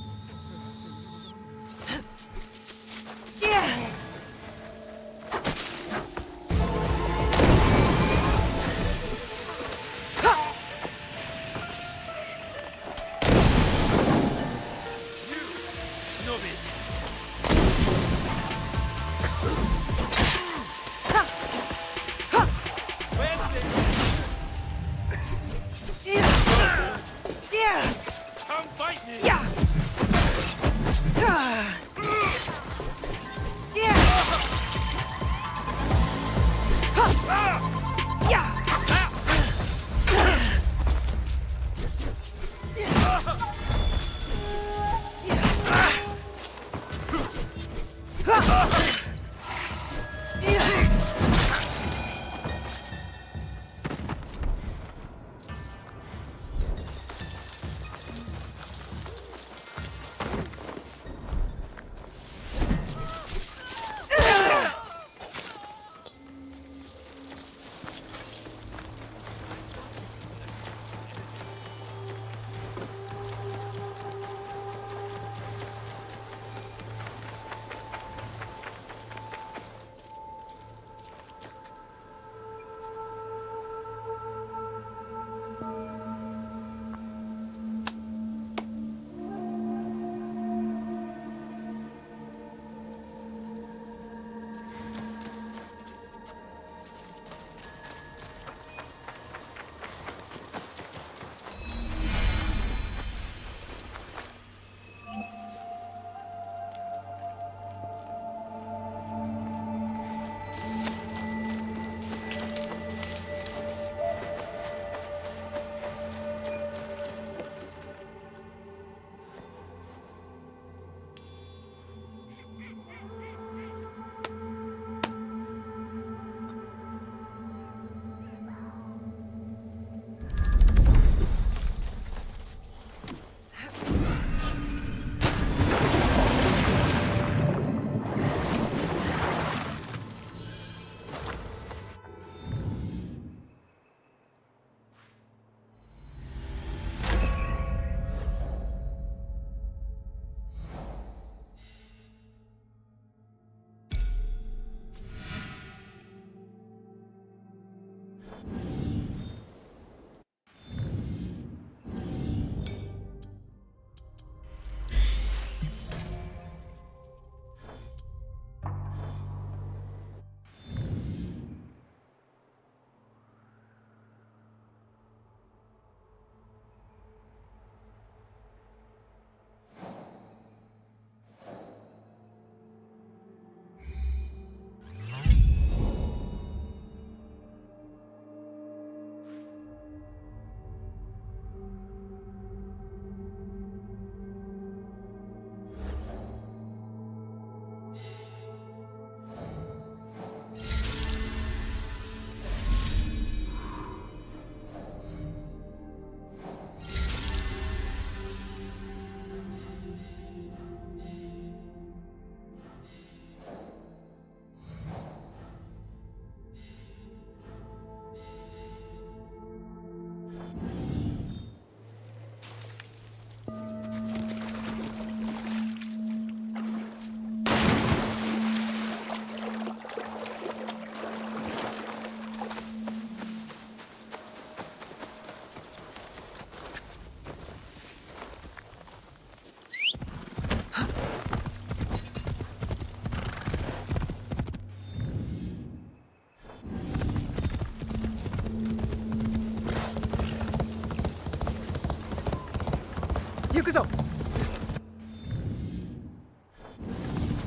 Yukuzo!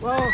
Whoa!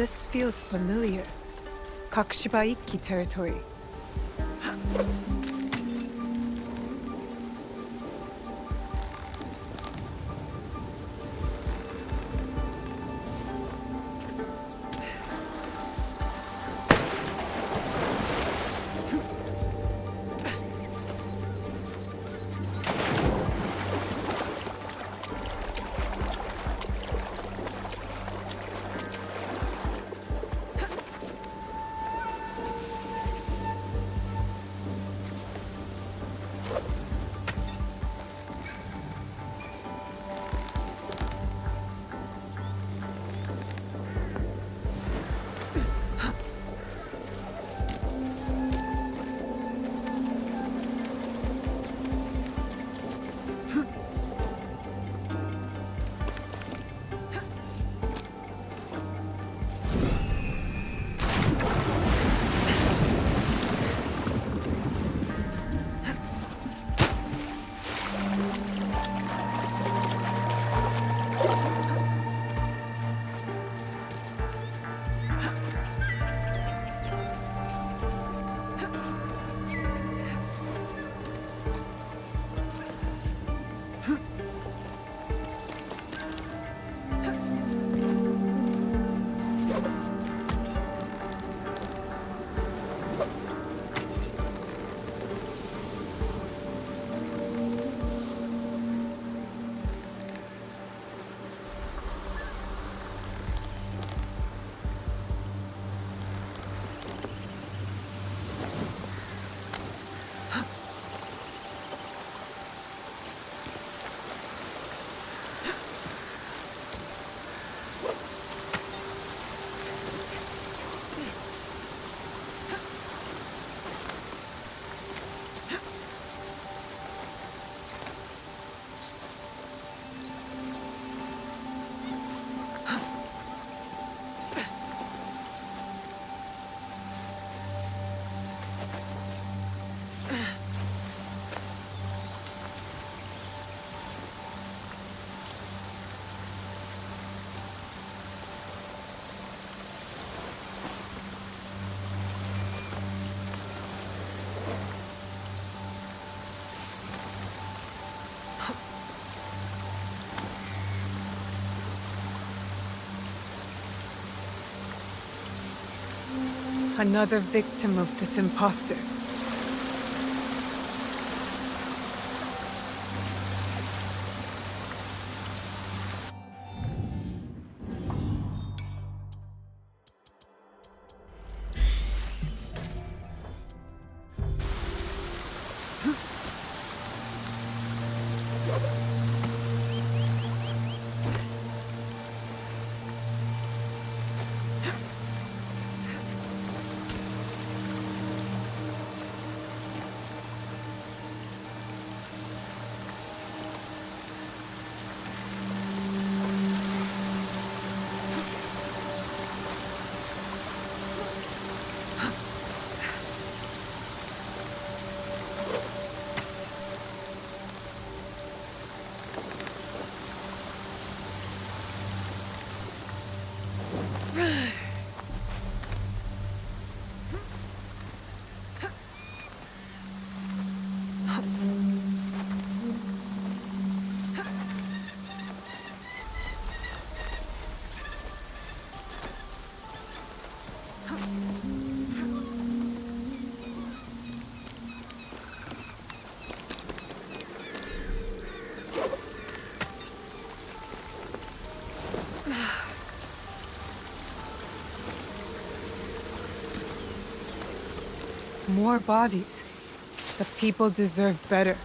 This feels familiar. Kakushibaiki territory. Another victim of this imposter. More bodies. The people deserve better.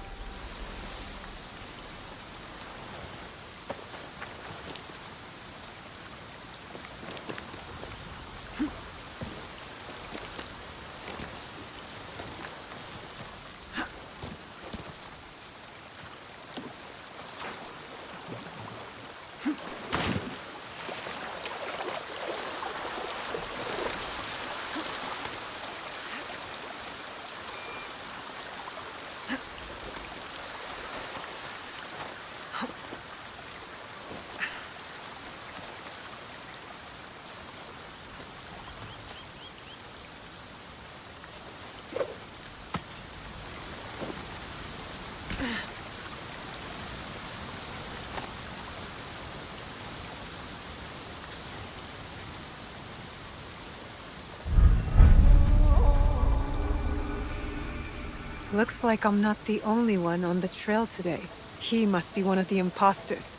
Looks like I'm not the only one on the trail today. He must be one of the imposters.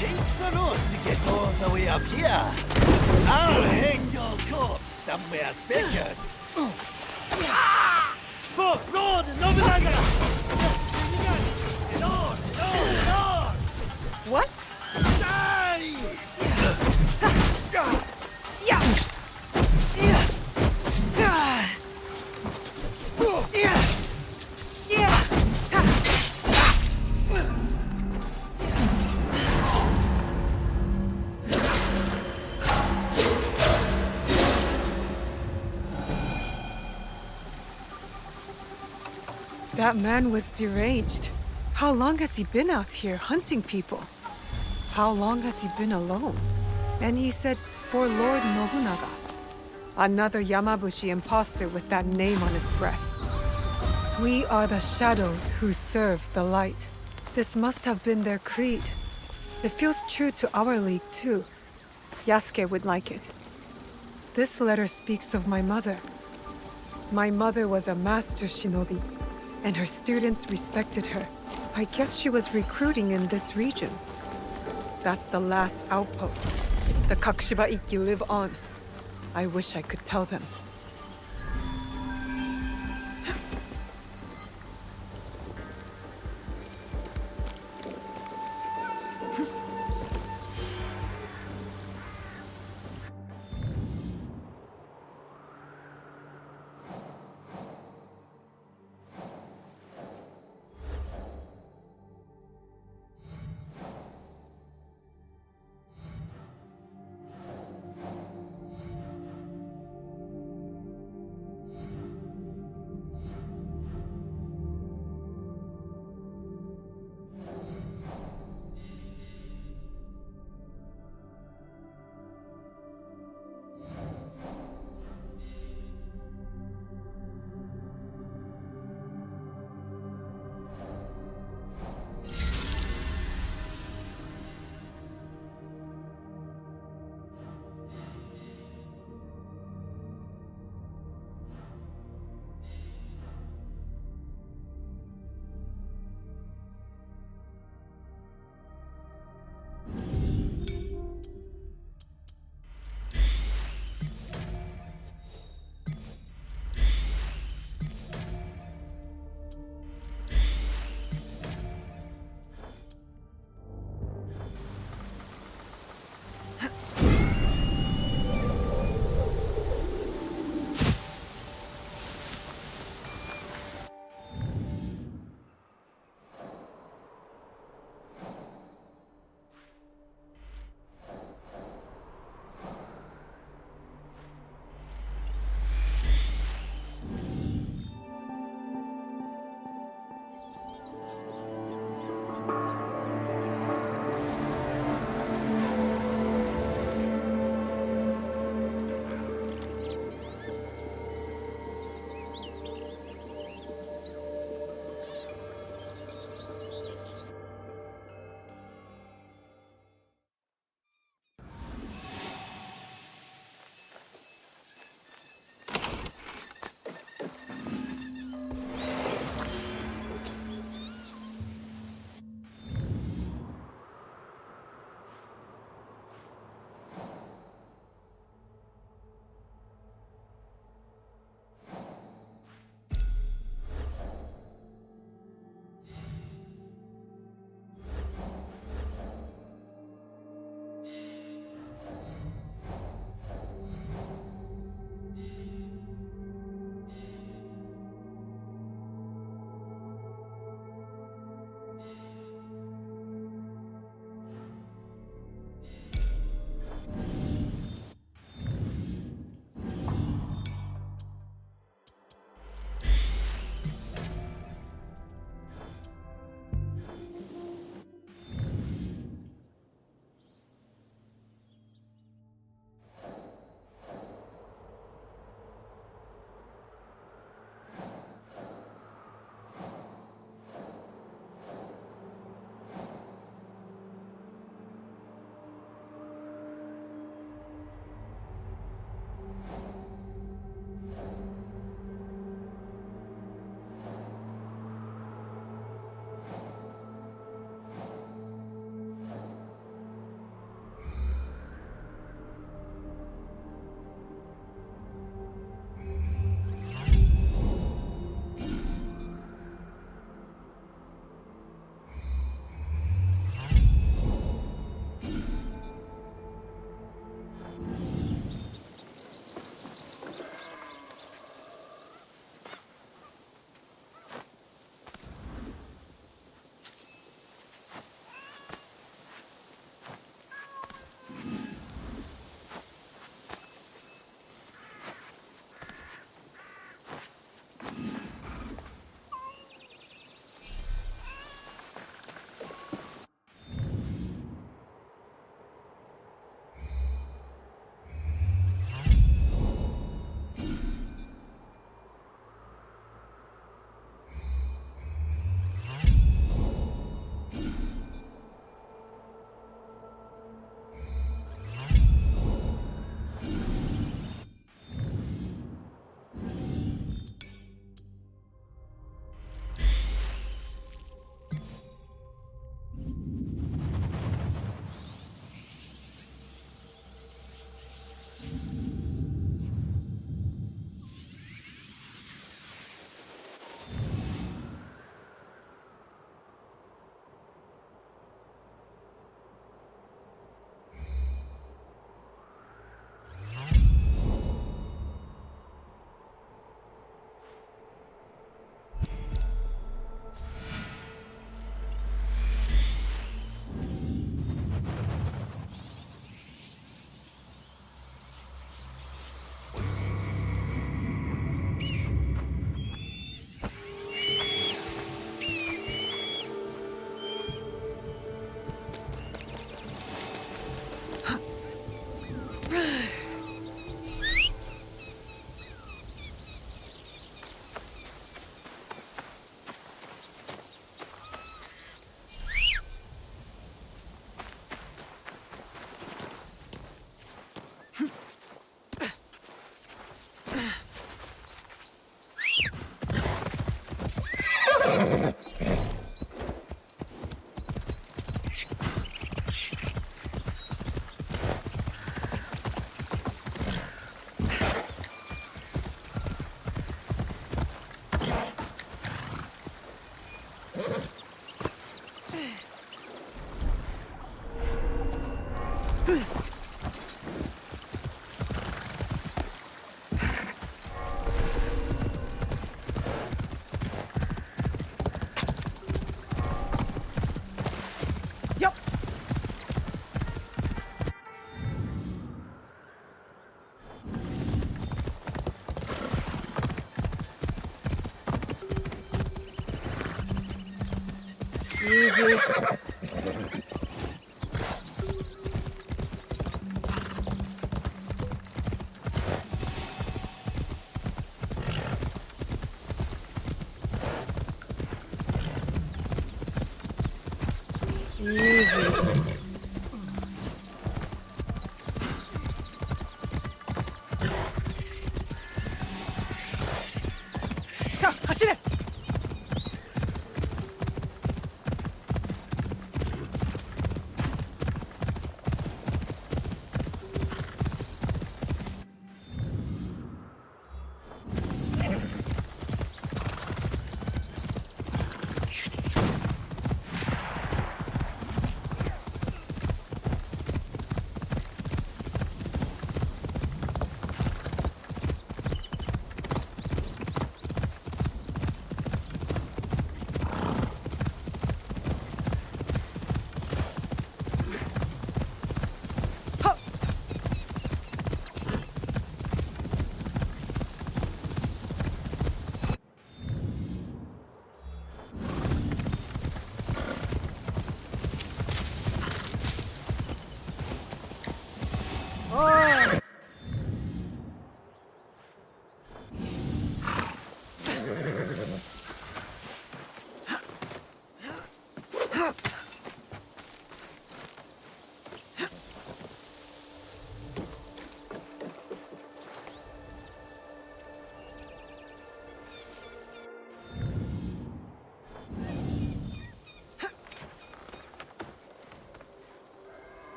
Takes a lot to get all the way up here. I'll hang your corpse somewhere special. For Lord Nobunaga! Lord! What? Die! That man was deranged. How long has he been out here hunting people? How long has he been alone? And he said, for Lord Nobunaga. Another Yamabushi imposter with that name on his breath. We are the shadows who serve the light. This must have been their creed. It feels true to our league, too. Yasuke would like it. This letter speaks of my mother. My mother was a master shinobi, and her students respected her. I guess she was recruiting in this region. That's the last outpost. The Kakushiba Ikki live on. I wish I could tell them.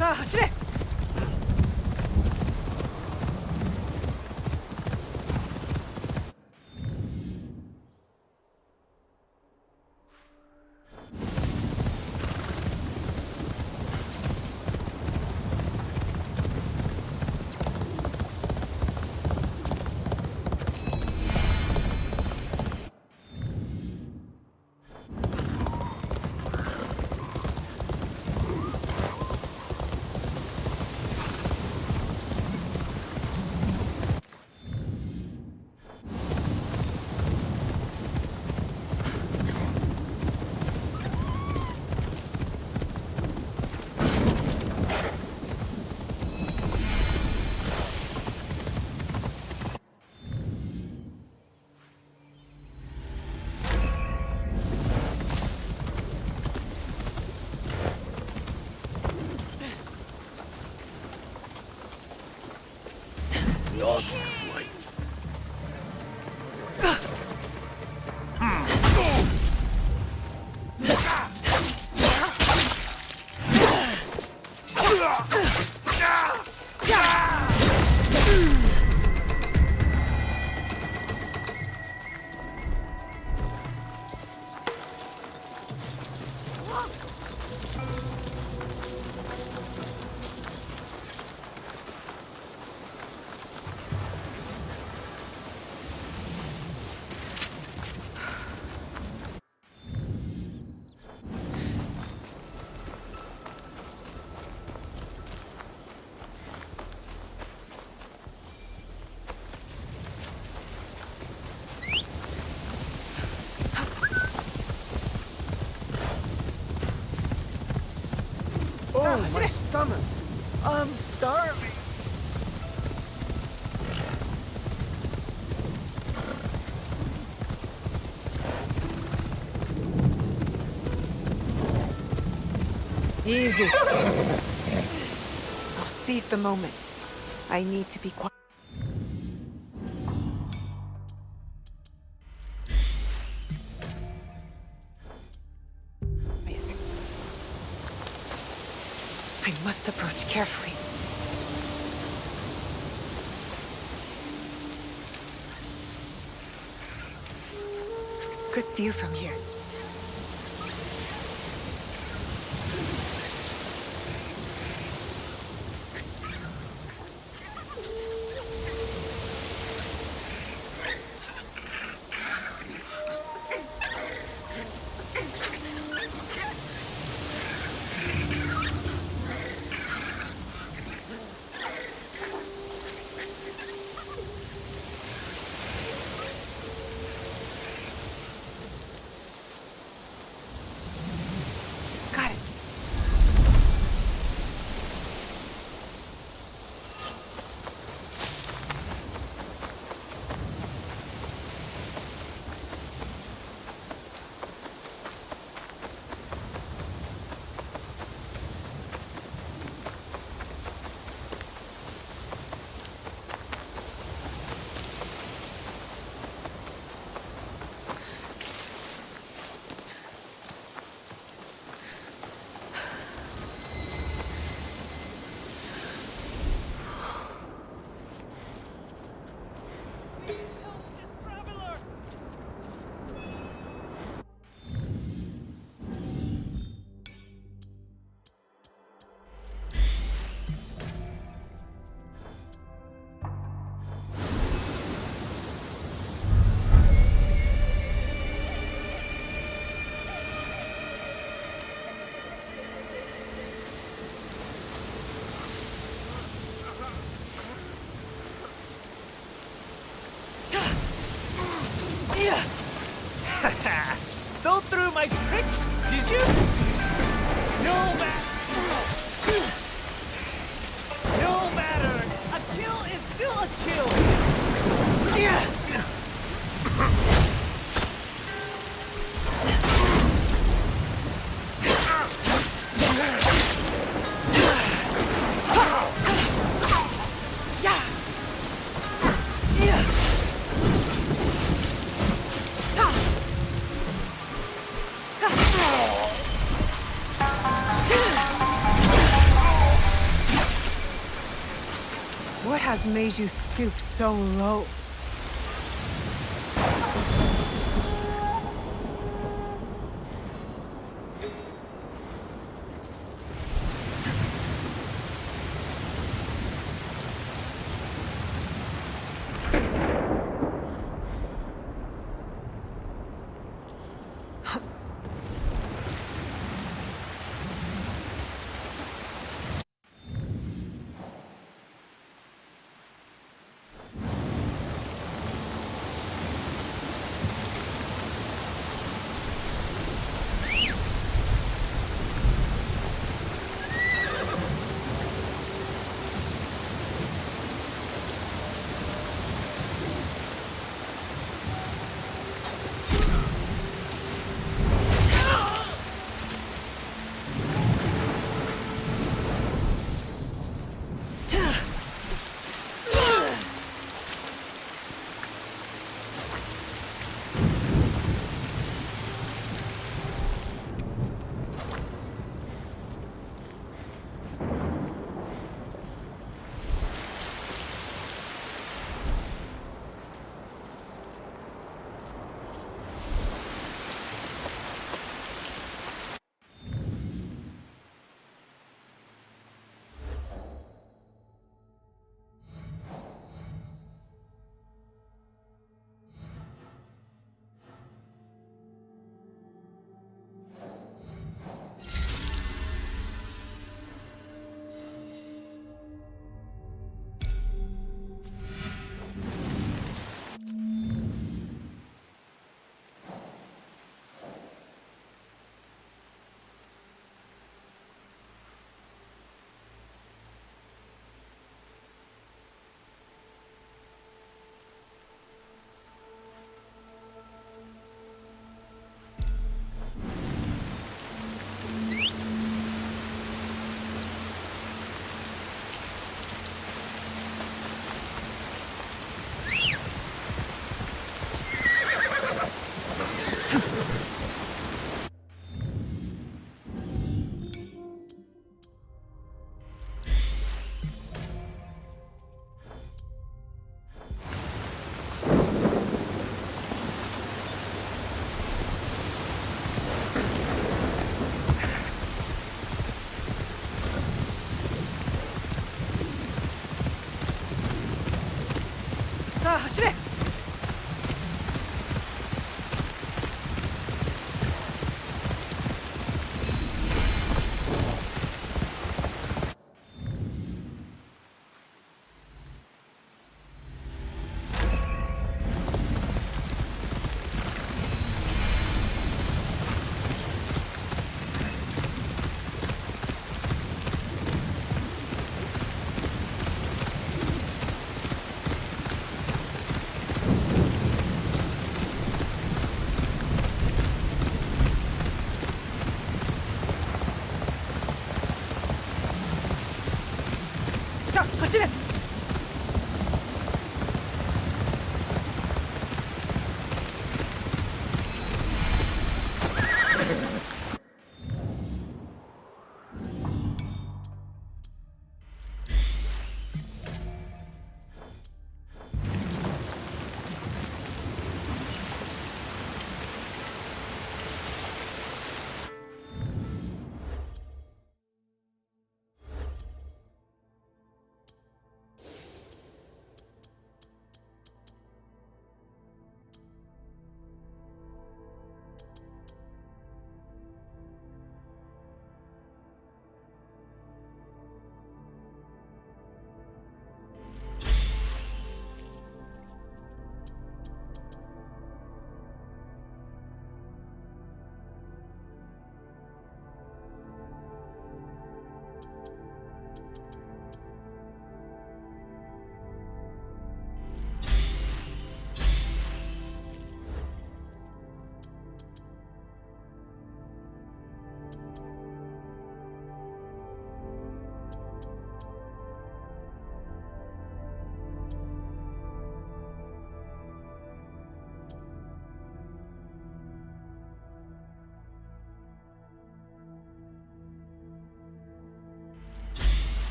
さあ走れ。Not quite. Oh, my stomach! I'm starving! Easy. I'll seize the moment. I need to be quiet. I must approach carefully. Good view from here. So through my tricks, did you? No matter. A kill is still a kill. Yeah. What has made you stoop so low? さあ走れ。さあ走れ。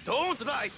Don't write!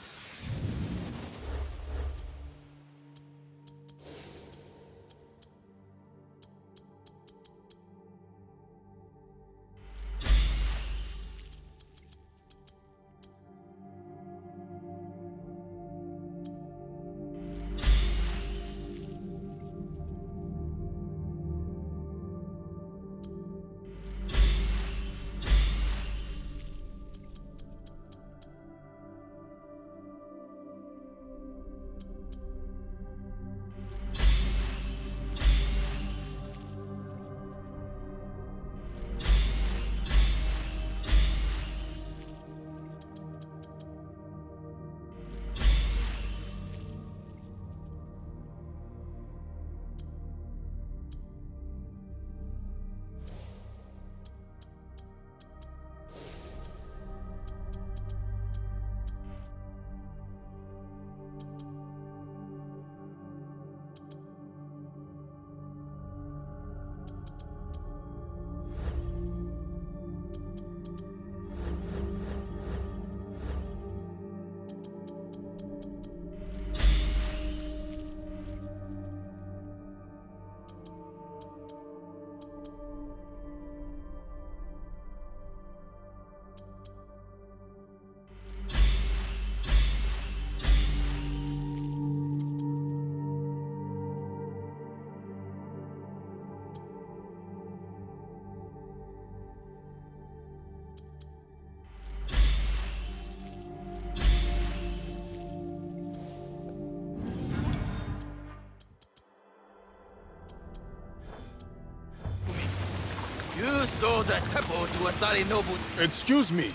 You sold the temple to Asari Nobu. Excuse me.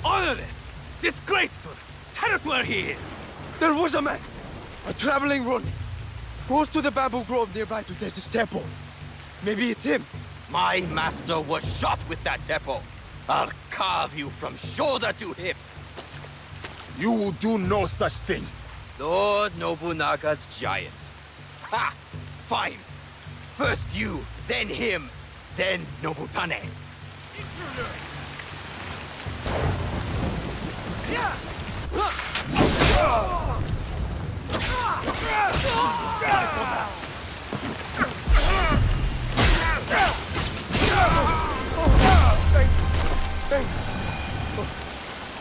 Honorless! Disgraceful! Tell us where he is! There was a man! A traveling Ronin! Goes to the bamboo grove nearby to Des's temple. Maybe it's him. My master was shot with that temple. I'll carve you from shoulder to hip. You will do no such thing. Lord Nobunaga's giant. Ha! Fine. First you, then him, then Nobutane. Intruder! Yeah!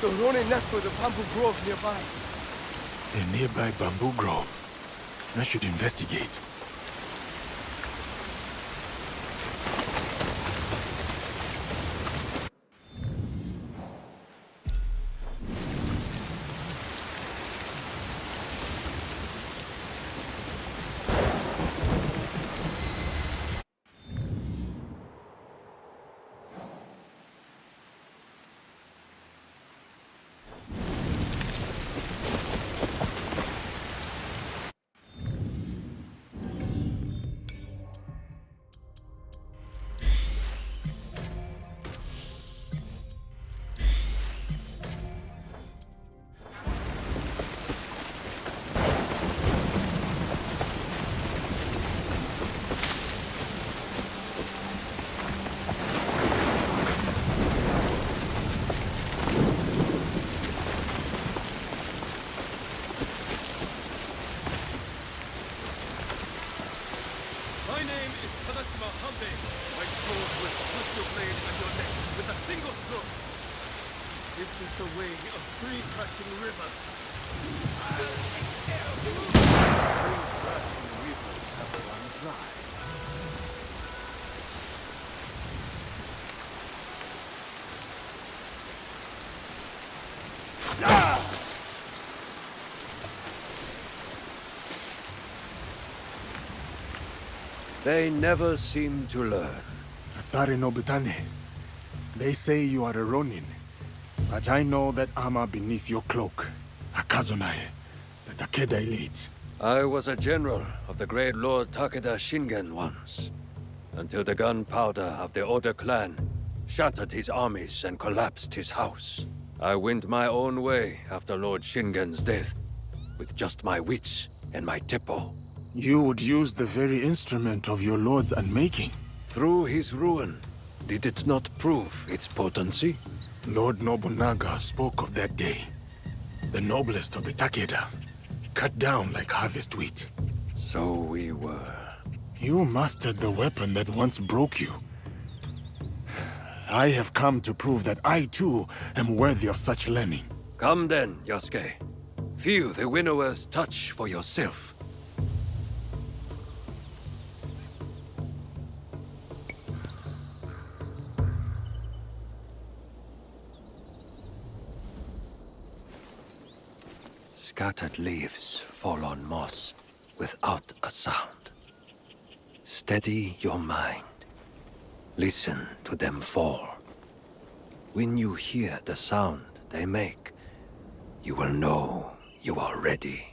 The Ronin left for the bamboo grove nearby. A nearby bamboo grove. I should investigate. My sword will twist your blade on your neck with a single stroke. This is the way of three crushing rivers. Three crushing rivers have run dry. They never seem to learn. Asare Nobutane, they say you are a Ronin, but I know that armor beneath your cloak, Akazunae, the Takeda elite. I was a general of the great Lord Takeda Shingen once, until the gunpowder of the Oda clan shattered his armies and collapsed his house. I went my own way after Lord Shingen's death, with just my wits and my teppo. You would use the very instrument of your lord's unmaking. Through his ruin, did it not prove its potency? Lord Nobunaga spoke of that day. The noblest of the Takeda, cut down like harvest wheat. So we were. You mastered the weapon that once broke you. I have come to prove that I too am worthy of such learning. Come then, Yasuke. Feel the winnower's touch for yourself. Scattered leaves fall on moss without a sound. Steady your mind. Listen to them fall. When you hear the sound they make, you will know you are ready.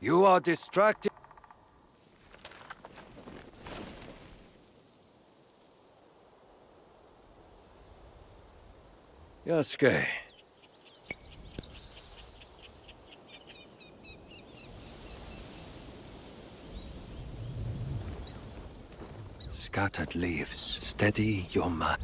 You are distracted. Yasuke. Scattered leaves, steady your mind.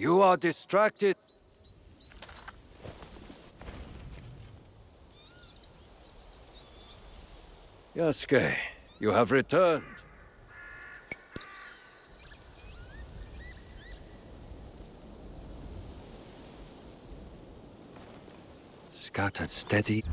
You are distracted. Yasuke, you have returned. Scattered steady.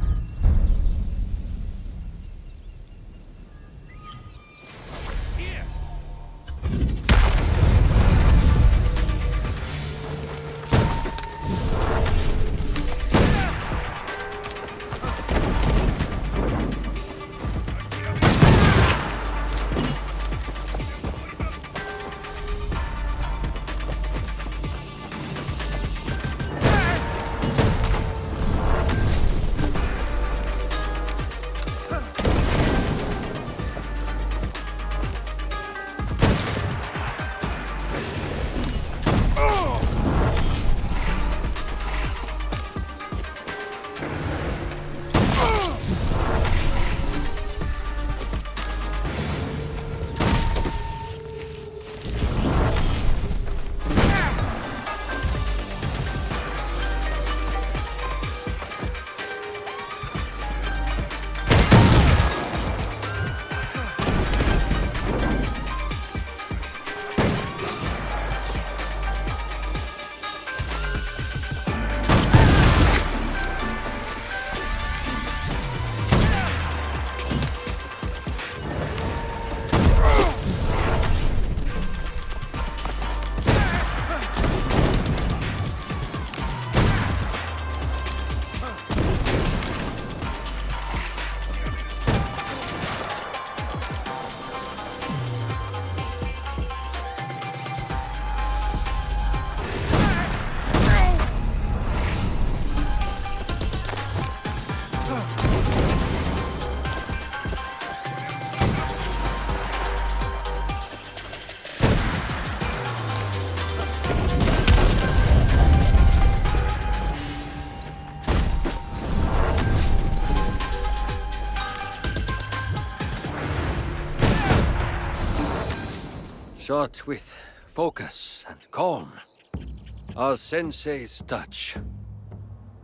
Shot with focus and calm. Our sensei's touch.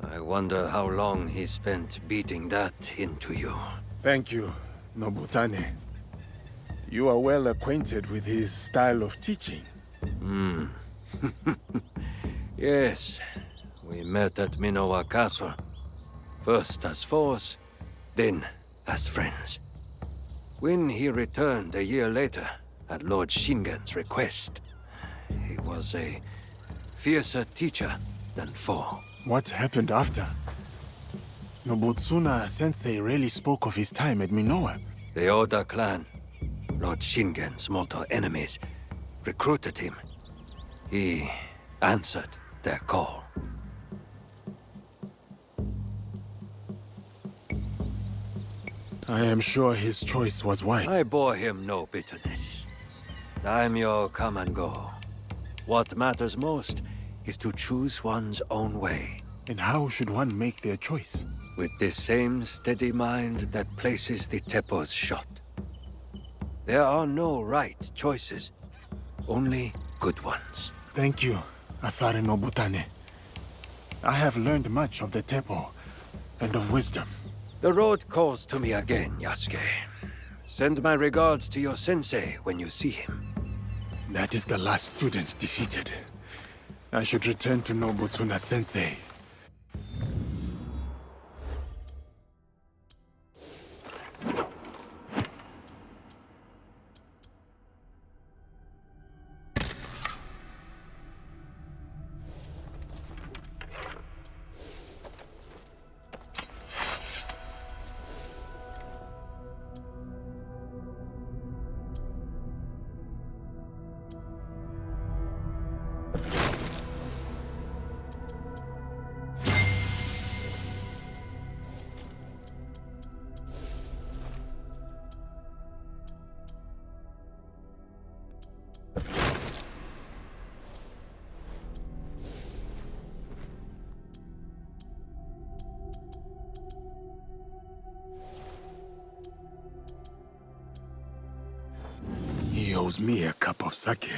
I wonder how long he spent beating that into you. Thank you, Nobutane. You are well acquainted with his style of teaching. Yes, we met at Minowa Castle. First as foes, then as friends. When he returned a year later, at Lord Shingen's request, he was a fiercer teacher than foe. What happened after? Nobutsuna Sensei rarely spoke of his time at Minowa. The Oda clan, Lord Shingen's mortal enemies, recruited him. He answered their call. I am sure his choice was wise. I bore him no bitterness. Daimyo come and go. What matters most is to choose one's own way. And how should one make their choice? With the same steady mind that places the Teppo's shot. There are no right choices, only good ones. Thank you, Asare Nobutane. I have learned much of the Teppo and of wisdom. The road calls to me again, Yasuke. Send my regards to your sensei when you see him. That is the last student defeated. I should return to Nobutsuna Sensei. He owes me a cup of sake.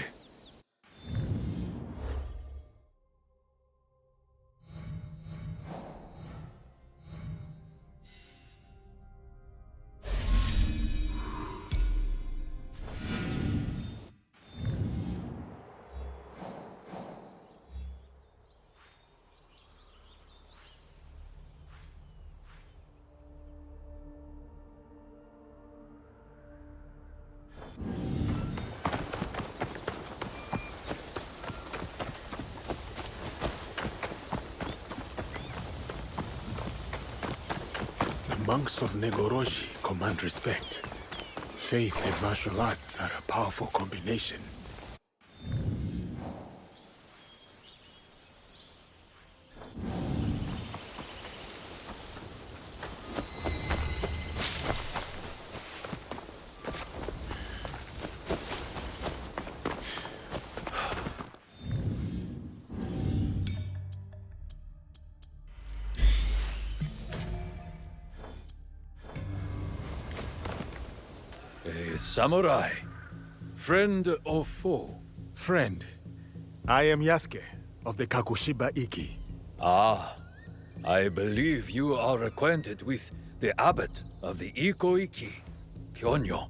Monks of Negoroshi command respect. Faith and martial arts are a powerful combination. A samurai? Friend or foe? Friend. I am Yasuke of the Kakushiba Iki. Ah, I believe you are acquainted with the abbot of the Iko-Iki, Kyonyo.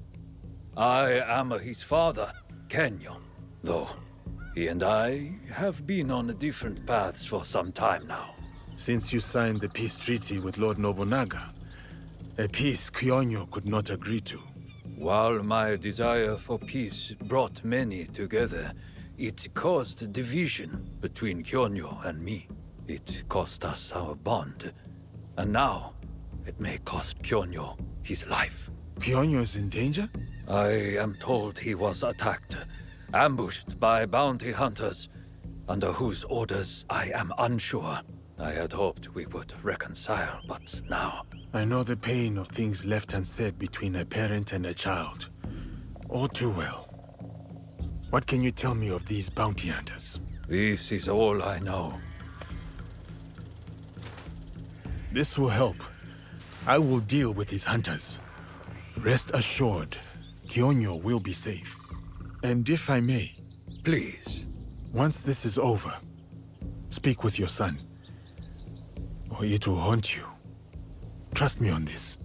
I am his father, Kenyo, though he and I have been on different paths for some time now. Since you signed the peace treaty with Lord Nobunaga, a peace Kyonyo could not agree to. While my desire for peace brought many together, it caused division between Kyonyo and me. It cost us our bond. And now, it may cost Kyonyo his life. Kyonyo is in danger? I am told he was attacked, ambushed by bounty hunters, under whose orders I am unsure. I had hoped we would reconcile, but now... I know the pain of things left unsaid between a parent and a child. All too well. What can you tell me of these bounty hunters? This is all I know. This will help. I will deal with these hunters. Rest assured, Kyonyo will be safe. And if I may... Please. Once this is over, speak with your son, or it will haunt you. Trust me on this.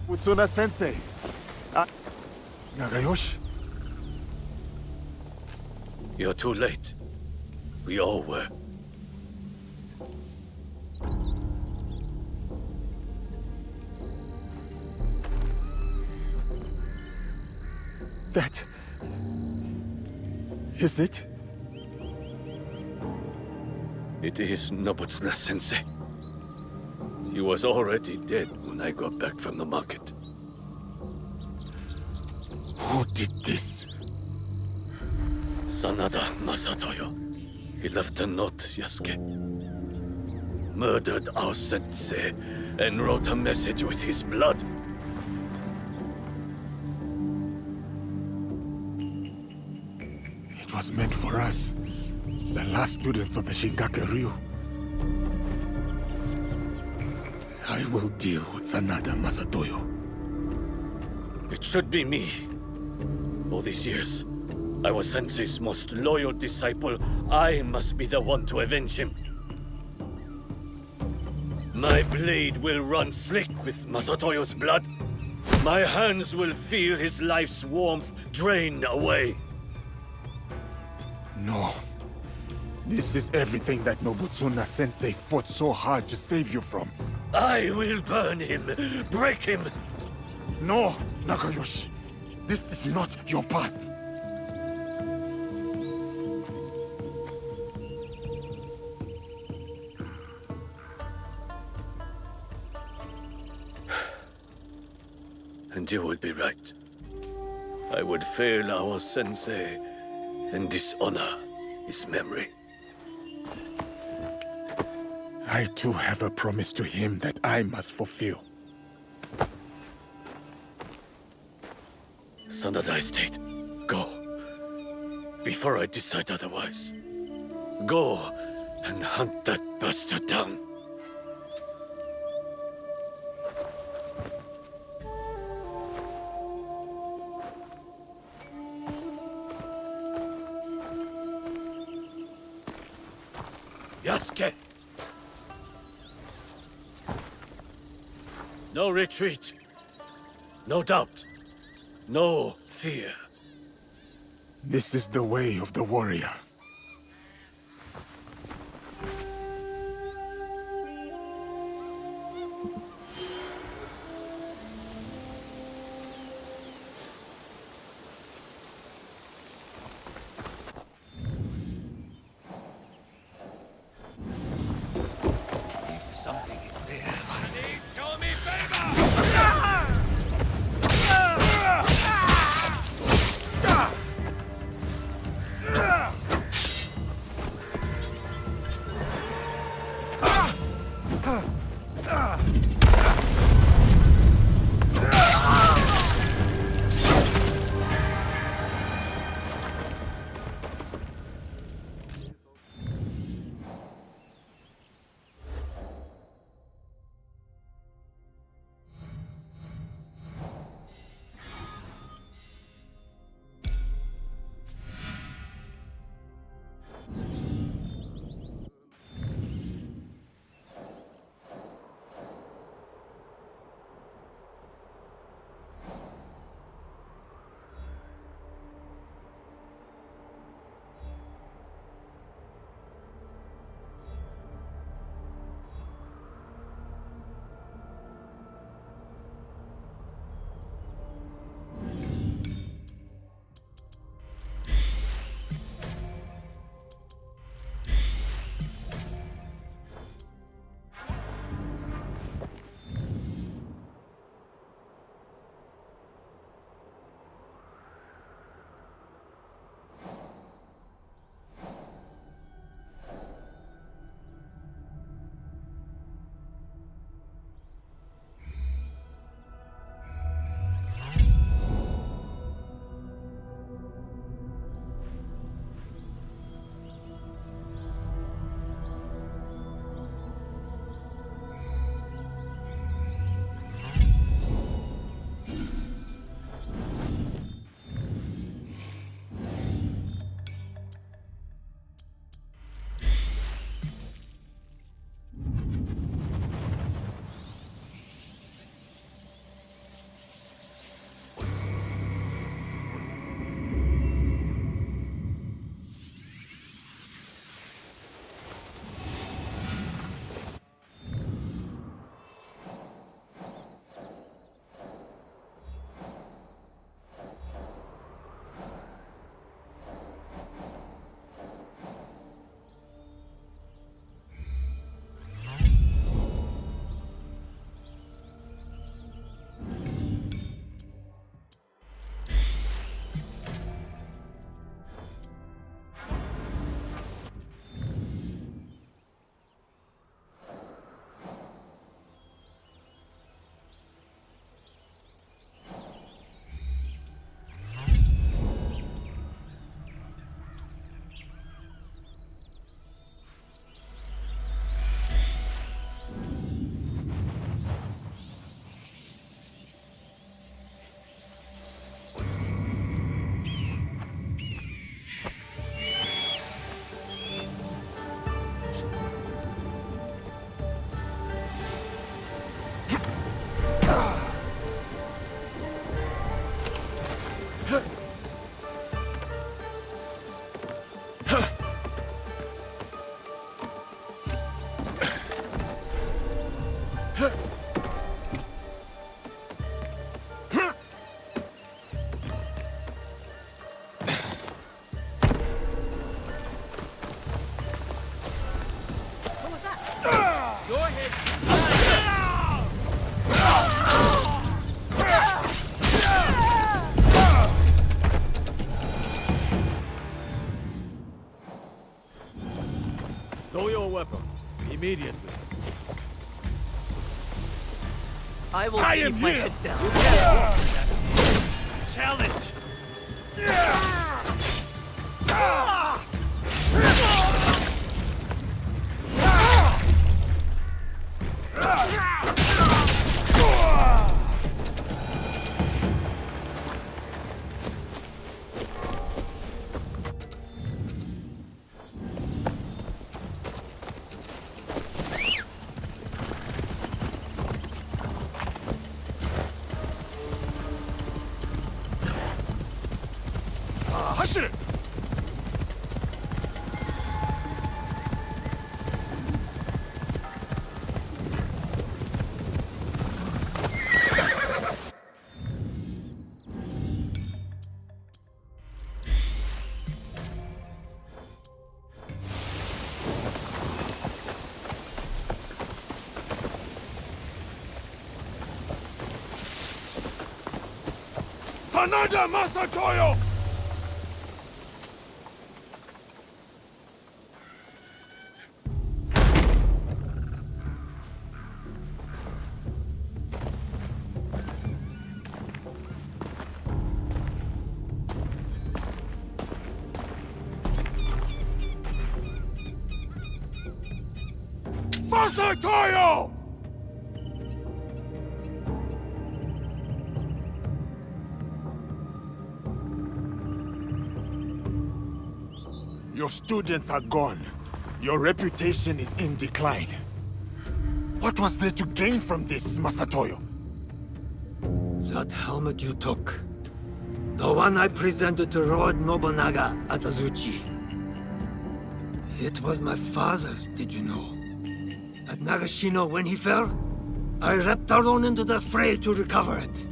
Utsuna-sensei. Nagayoshi? You're too late. We all were. That... is it? It is Nobutsuna-sensei. He was already dead when I got back from the market. Who did this? Sanada Masatoyo. He left a note, Yasuke. Murdered our sensei and wrote a message with his blood. It was meant for us, the last students of the Shingake Ryu. I will deal with Sanada Masatoyo. It should be me. All these years, I was Sensei's most loyal disciple. I must be the one to avenge him. My blade will run slick with Masatoyo's blood. My hands will feel his life's warmth drain away. No. This is everything that Nobutsuna-sensei fought so hard to save you from. I will burn him, break him. No, Nagayoshi. This is not your path. And you would be right. I would fail our sensei and dishonor his memory. I too have a promise to him that I must fulfill. Sanada Estate, go. Before I decide otherwise. Go and hunt that bastard down. Yasuke! No retreat. No doubt. No fear. This is the way of the warrior. Stow your weapon. Immediately. I will I keep am my here. head down. Challenge! Sanada Masatoyo! Masatoyo! Your students are gone. Your reputation is in decline. What was there to gain from this, Masatoyo? That helmet you took. The one I presented to Lord Nobunaga at Azuchi. It was my father's, did you know? At Nagashino, when he fell, I leapt alone into the fray to recover it.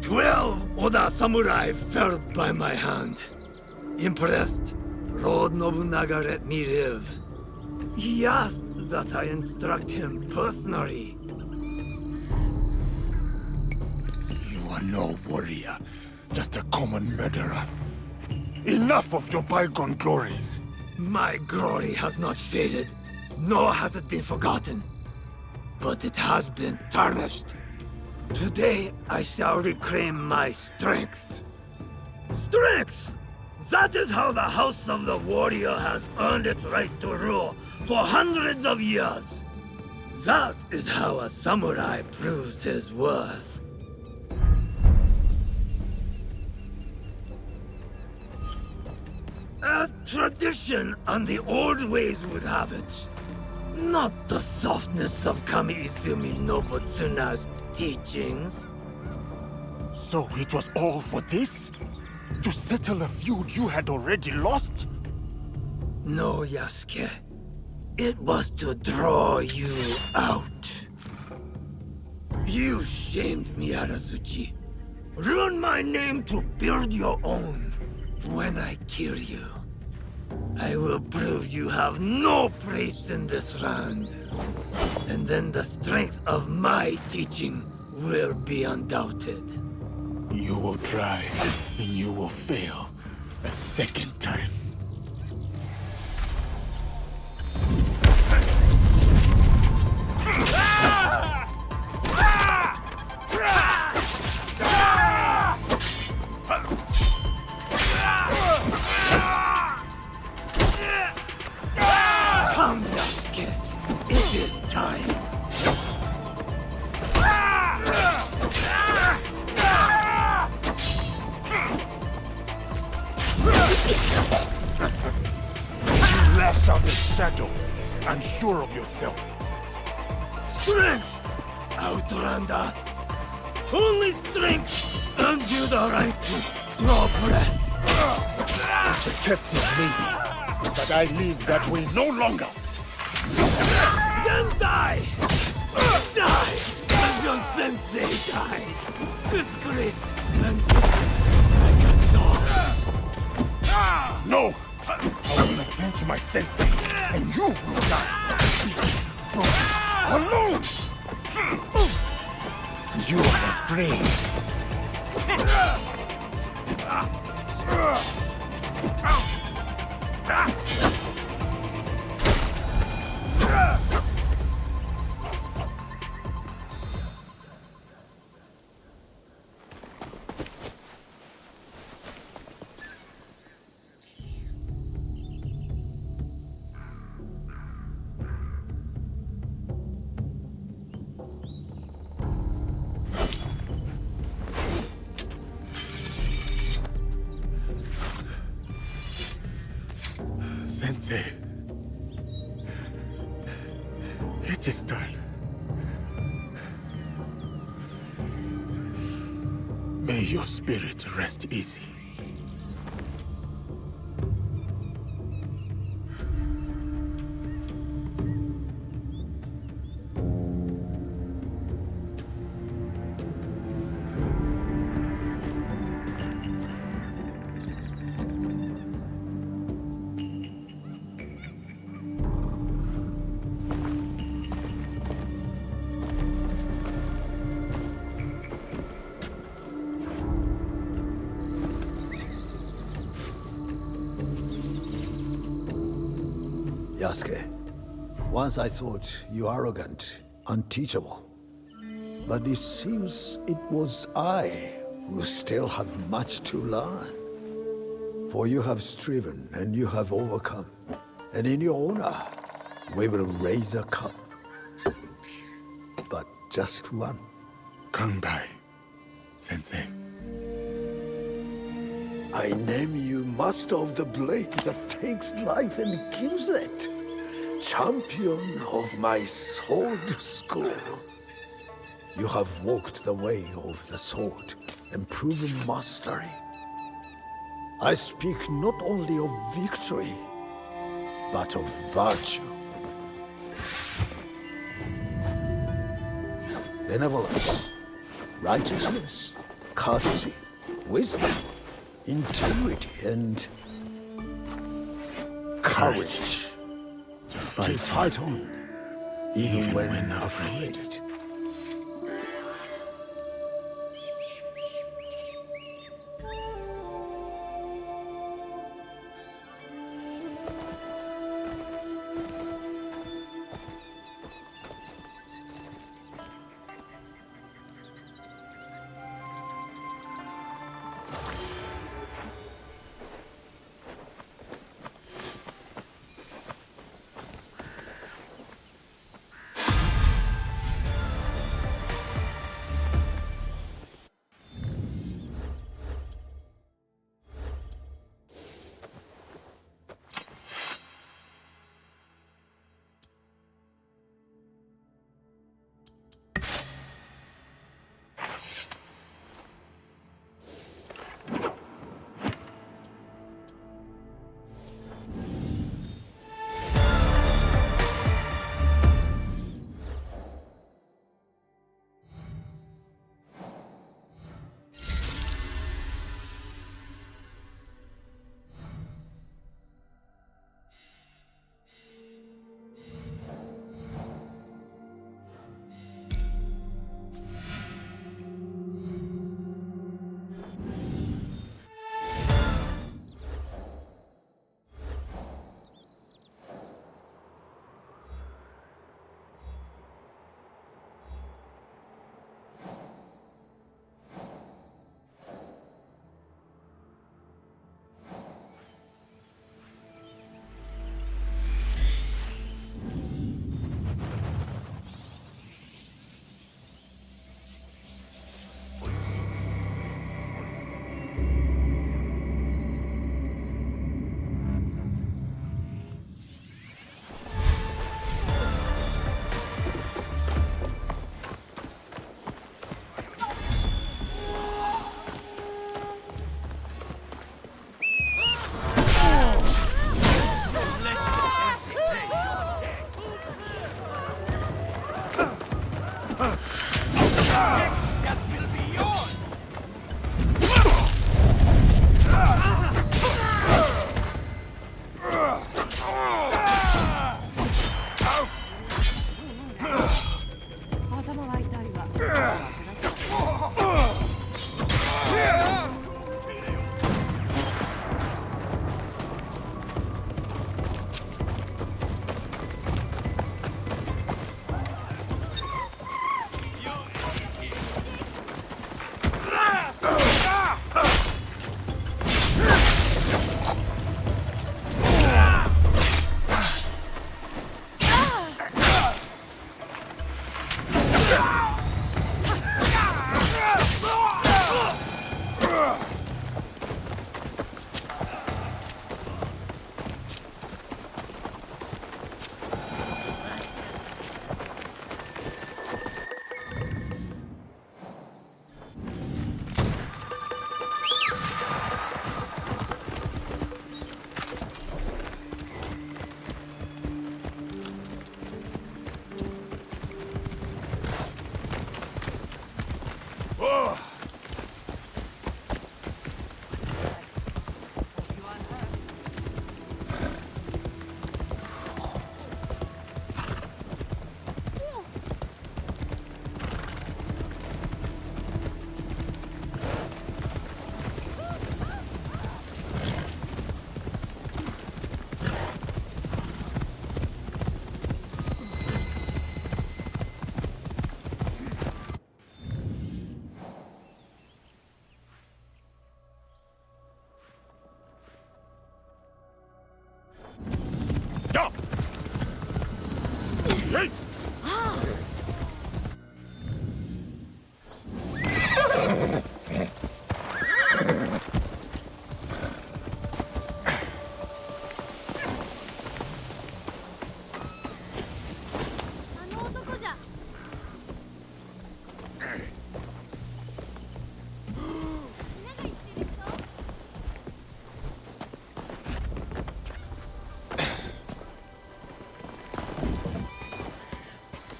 12 Oda samurai fell by my hand. Impressed, Lord Nobunaga let me live. He asked that I instruct him personally. You are no warrior, just a common murderer. Enough of your bygone glories. My glory has not faded, nor has it been forgotten. But it has been tarnished. Today I shall reclaim my strength. Strength! That is how the House of the Warrior has earned its right to rule for hundreds of years. That is how a samurai proves his worth. As tradition and the old ways would have it. Not the softness of Kami-Izumi Nobutsuna's teachings. So it was all for this? To settle a feud you had already lost? No, Yasuke. It was to draw you out. You shamed me, Arazuchi. Ruined my name to build your own. When I kill you, I will prove you have no place in this land. And then the strength of my teaching will be undoubted. You will try, and you will fail a second time. Come, Yasuke. It is time. You lash out in shadows, unsure of yourself. Strength! Outlander! Only strength earns you the right to draw breath. As a captive, maybe, but I live that way no longer. Then die! Die! free. Sensei. It is done. May your spirit rest easy. Yasuke, once I thought you arrogant, unteachable. But it seems it was I who still had much to learn. For you have striven and you have overcome. And in your honor, we will raise a cup. But just one. Kanbai, Sensei. I name you Master of the Blade that takes life and gives it. Champion of my sword school. You have walked the way of the sword and proven mastery. I speak not only of victory, but of virtue. Benevolence, righteousness, courtesy, wisdom, integrity, and courage. To fight on, even when afraid.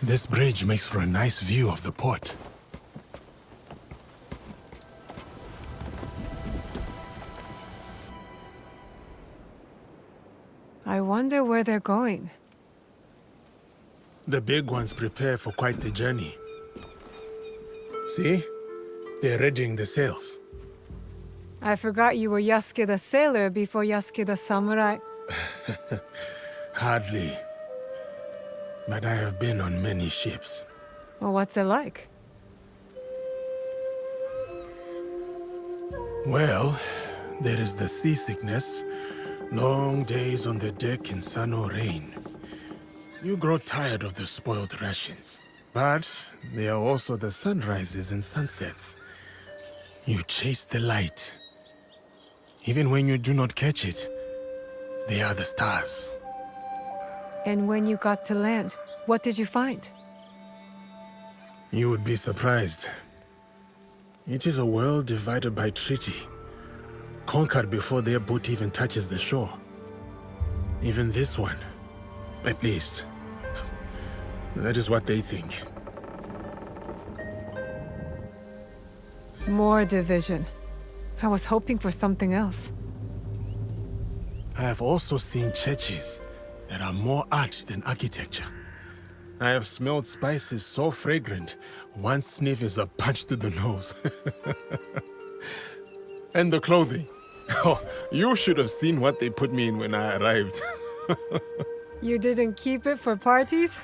This bridge makes for a nice view of the port. I wonder where they're going. The big ones prepare for quite the journey. See? They're readying the sails. I forgot you were Yasuke the sailor before Yasuke the samurai. Hardly. But I have been on many ships. Well, what's it like? Well, there is the seasickness, long days on the deck in sun or rain. You grow tired of the spoiled rations. But there are also the sunrises and sunsets. You chase the light. Even when you do not catch it, they are the stars. And when you got to land, what did you find? You would be surprised. It is a world divided by treaty, conquered before their boat even touches the shore. Even this one, at least. That is what they think. More division. I was hoping for something else. I have also seen churches that are more art than architecture. I have smelled spices so fragrant, one sniff is a punch to the nose. And the clothing. Oh, you should have seen what they put me in when I arrived. You didn't keep it for parties?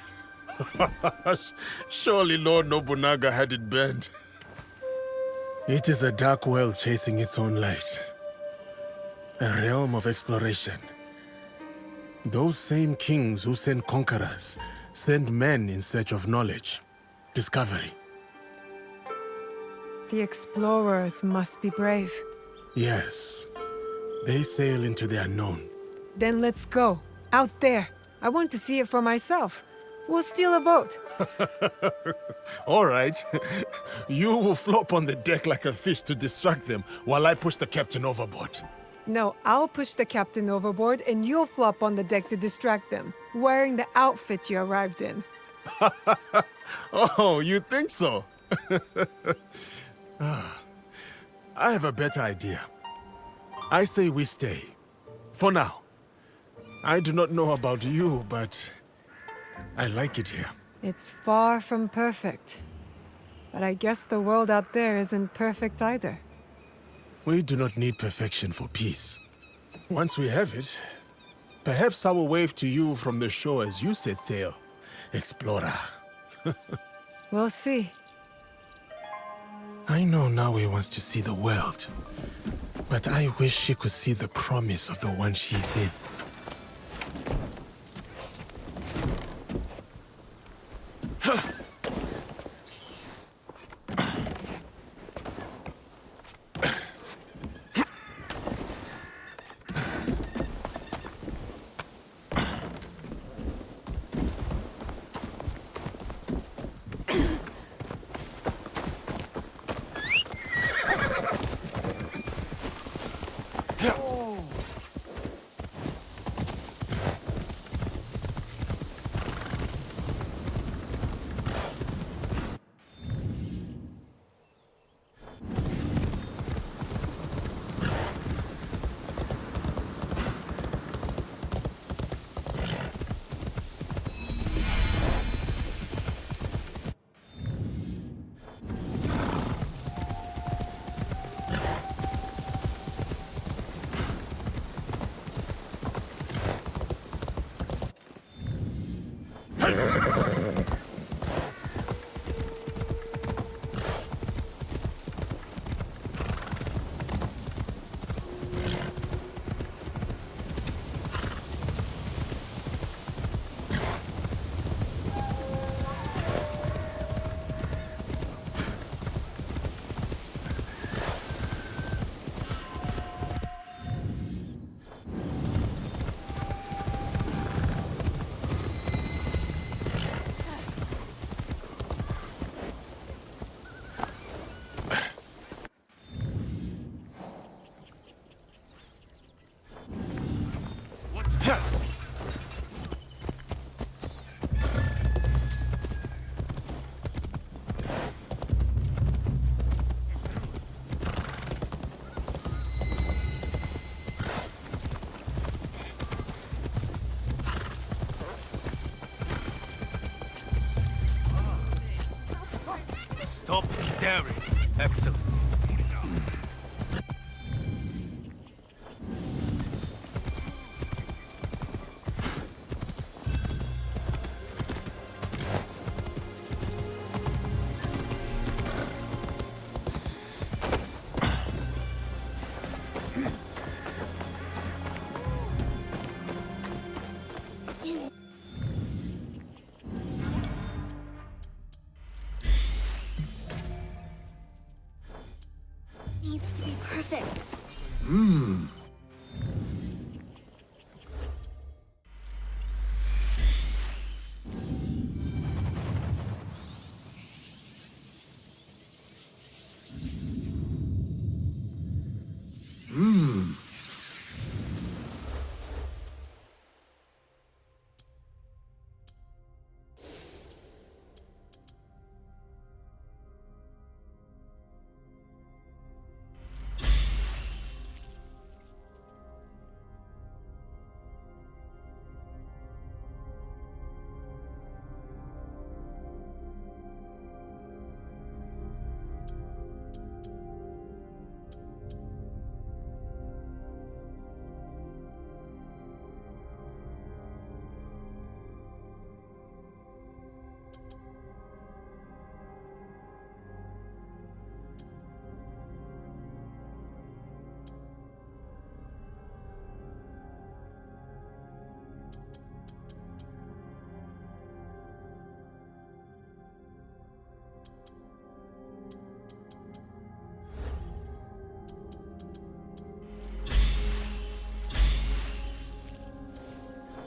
Surely Lord Nobunaga had it banned. It is a dark world chasing its own light. A realm of exploration. Those same kings who send conquerors send men in search of knowledge, discovery. The explorers must be brave. Yes. They sail into the unknown. Then let's go. Out there. I want to see it for myself. We'll steal a boat. All right. You will flop on the deck like a fish to distract them while I push the captain overboard. No, I'll push the captain overboard and you'll flop on the deck to distract them, wearing the outfit you arrived in. Oh, you think so? I have a better idea. I say we stay. For now. I do not know about you, but I like it here. It's far from perfect. But I guess the world out there isn't perfect either. We do not need perfection for peace. Once we have it, perhaps I will wave to you from the shore as you set sail, explorer. We'll see. I know Naoe wants to see the world, but I wish she could see the promise of the one she's in. Stop staring. Excellent. Needs to be perfect.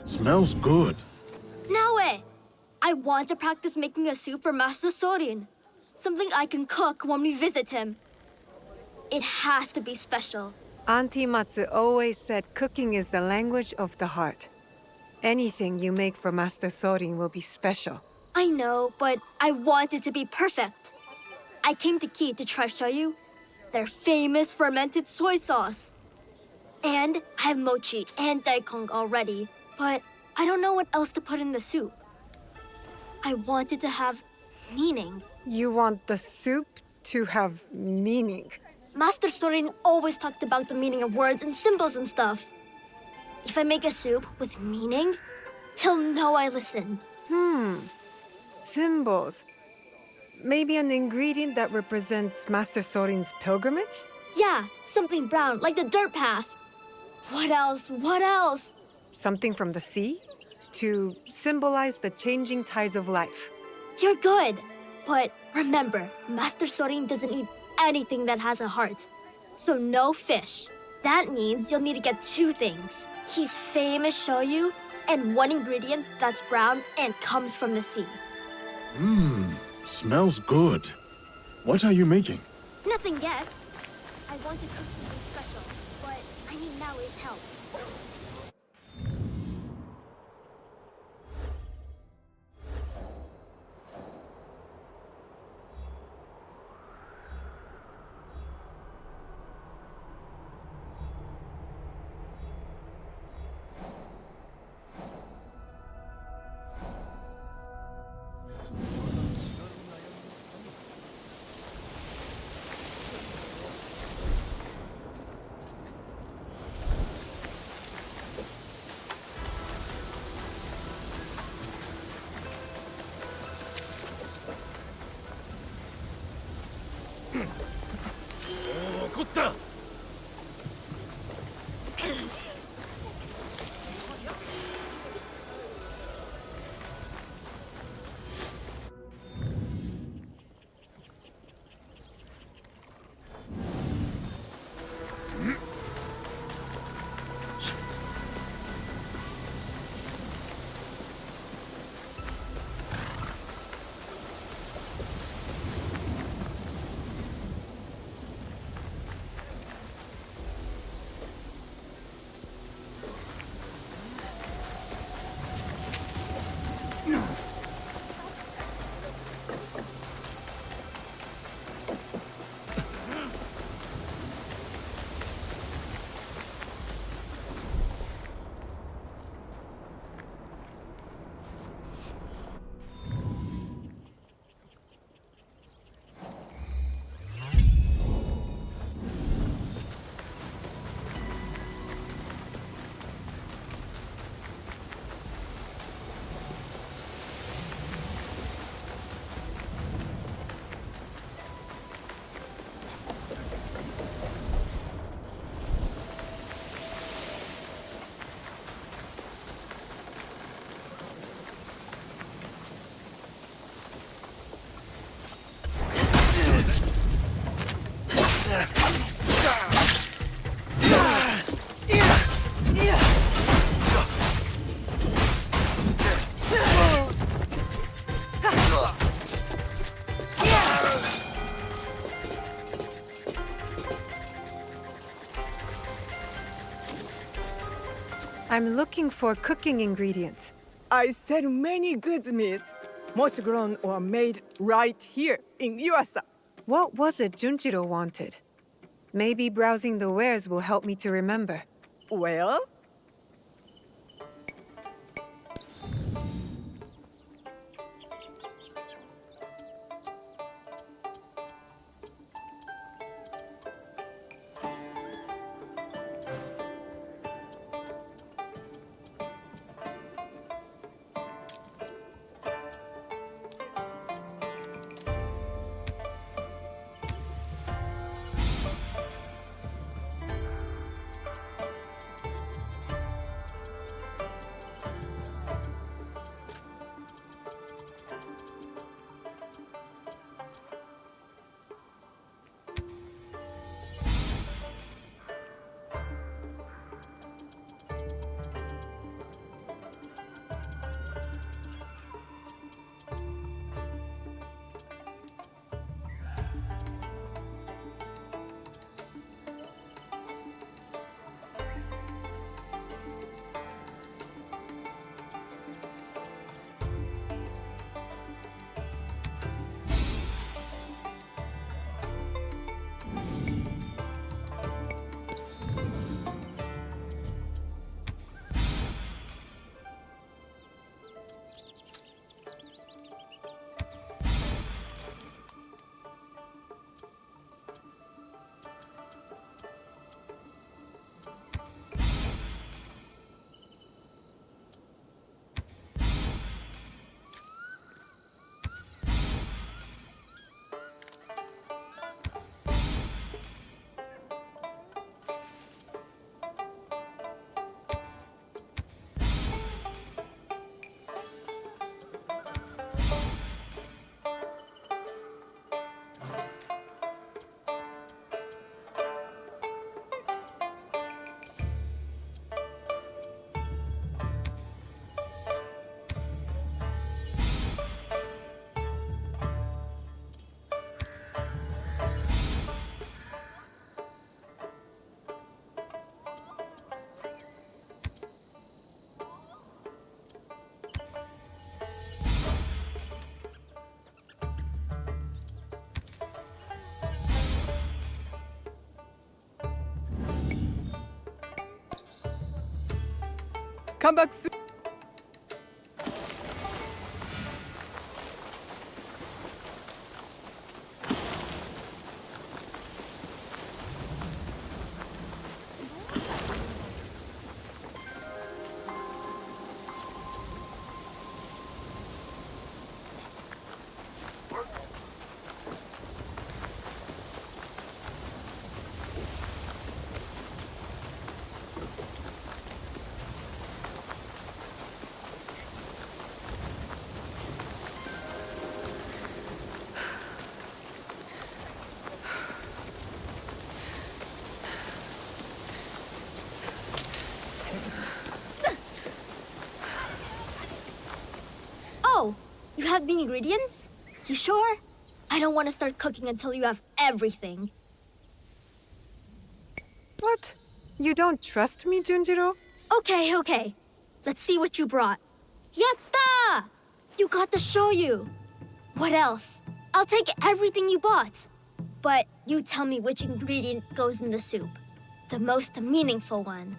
Smells good. Naoe! I want to practice making a soup for Master Sorin. Something I can cook when we visit him. It has to be special. Auntie Matsu always said cooking is the language of the heart. Anything you make for Master Sorin will be special. I know, but I want it to be perfect. I came to Ki to try shoyu, their famous fermented soy sauce. And I have mochi and daikon already, but I don't know what else to put in the soup. I want it to have meaning. You want the soup to have meaning? Master Sorin always talked about the meaning of words and symbols and stuff. If I make a soup with meaning, he'll know I listened. Symbols. Maybe an ingredient that represents Master Sorin's pilgrimage? Yeah, something brown, like the dirt path. What else? What else? Something from the sea? To symbolize the changing tides of life. You're good. But remember, Master Sorin doesn't eat anything that has a heart. So no fish. That means you'll need to get two things. He's famous shoyu and one ingredient that's brown and comes from the sea. Smells good. What are you making? Nothing yet. I want to cook something special, but I need Naoe's help. I'm looking for cooking ingredients. I sell many goods, miss. Most grown or made right here in Yuasa. What was it Junjiro wanted? Maybe browsing the wares will help me to remember. Well? Come back soon. Oh, you have the ingredients? You sure? I don't want to start cooking until you have everything. What? You don't trust me, Junjiro? Okay. Let's see what you brought. Yatta! You got the shoyu. What else? I'll take everything you bought. But you tell me which ingredient goes in the soup. The most meaningful one.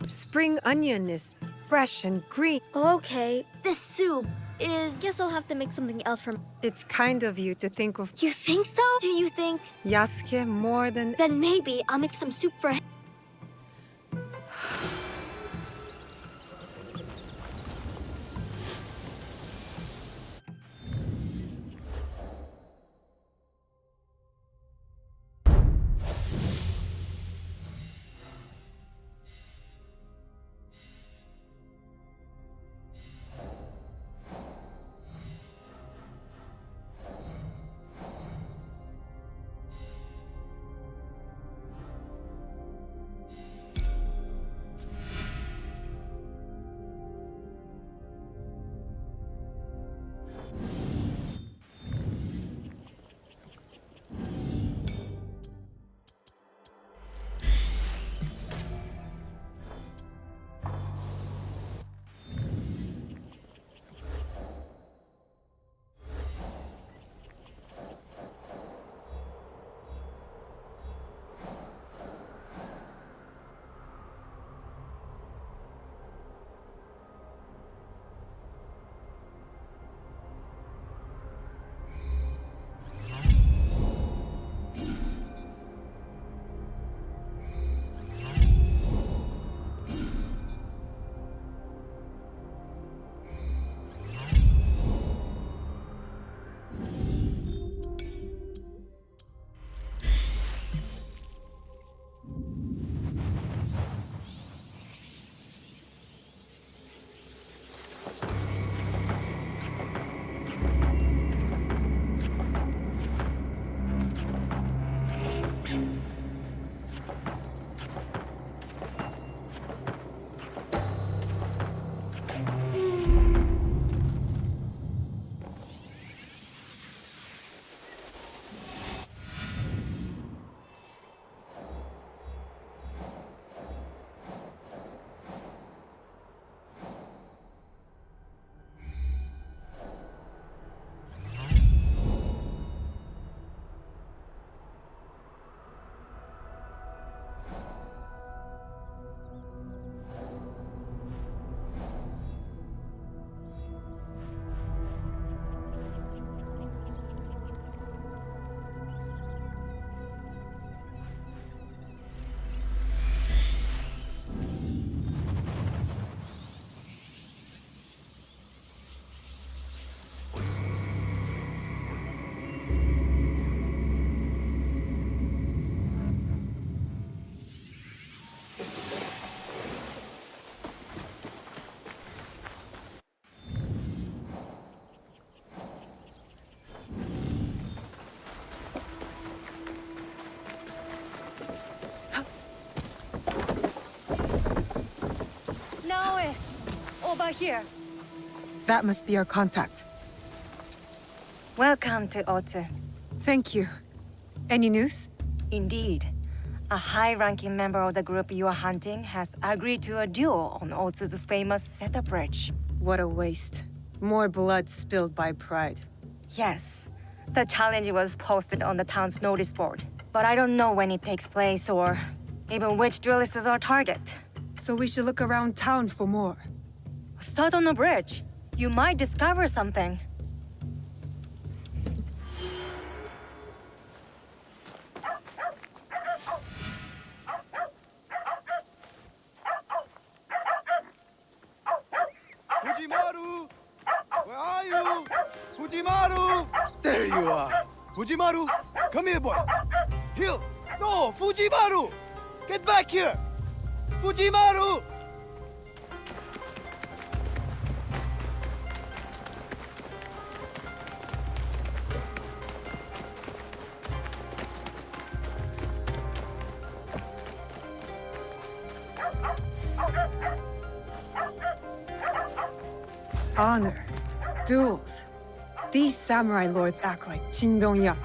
Spring onion is fresh and green. Okay, this soup is... Guess I'll have to make something else from... It's kind of you to think of... You think so? Do you think? Yasuke more than... Then maybe I'll make some soup for him. over here. That must be our contact. Welcome to Otsu. Thank you. Any news? Indeed. A high-ranking member of the group you are hunting has agreed to a duel on Otsu's famous setup bridge. What a waste. More blood spilled by pride. Yes. The challenge was posted on the town's notice board. But I don't know when it takes place or even which duelist is our target. So we should look around town for more. Start on the bridge. You might discover something. Fujimaru! Where are you? Fujimaru! There you are. Fujimaru, come here, boy. Here. No, Fujimaru! Get back here! Fujimaru! Honor. Duels. These samurai lords act like Chindong-ya.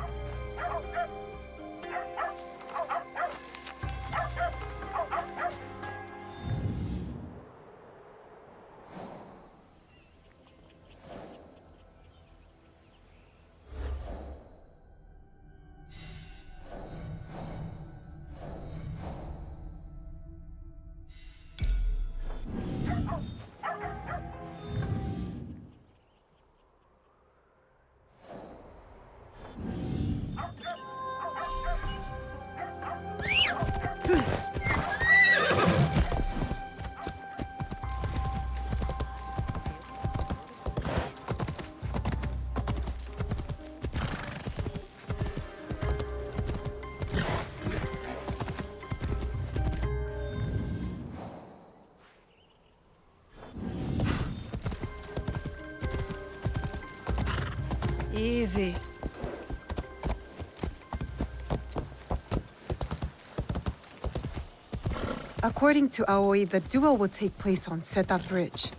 Easy. According to Aoi, the duel will take place on Seta Bridge.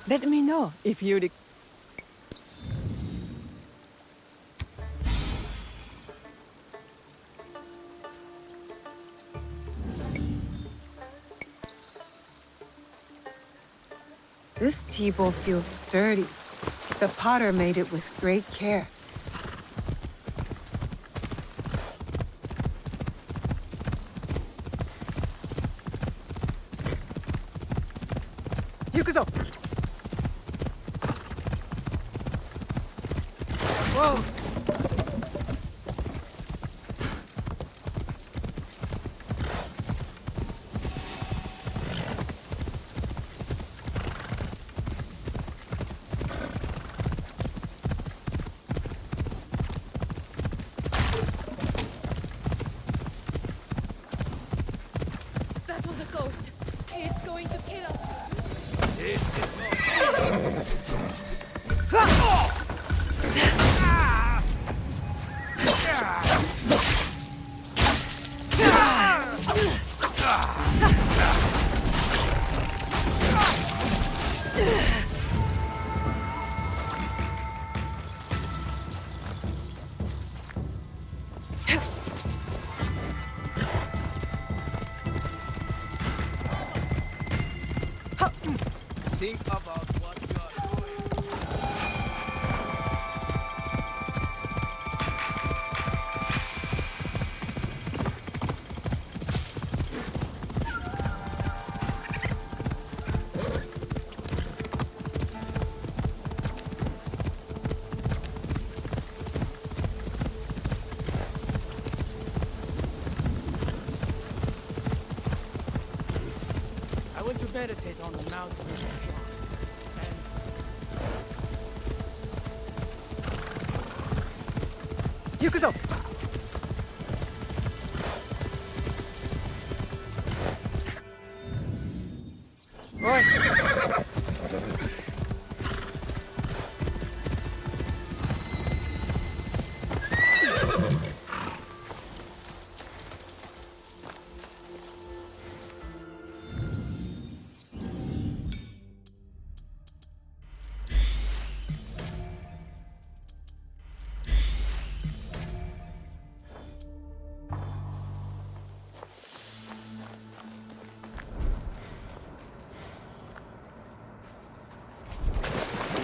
Let me know if you... This tea bowl feels sturdy. The potter made it with great care. Yukuzo! Whoa! Think about what you are doing. I went to meditate on the mountain. Yukuzo!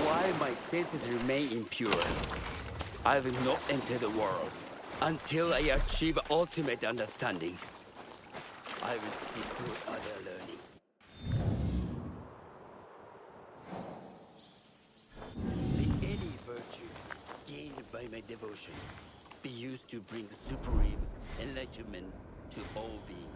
While my senses remain impure, I will not enter the world until I achieve ultimate understanding. I will seek through other learning. May any virtue gained by my devotion be used to bring supreme enlightenment to all beings.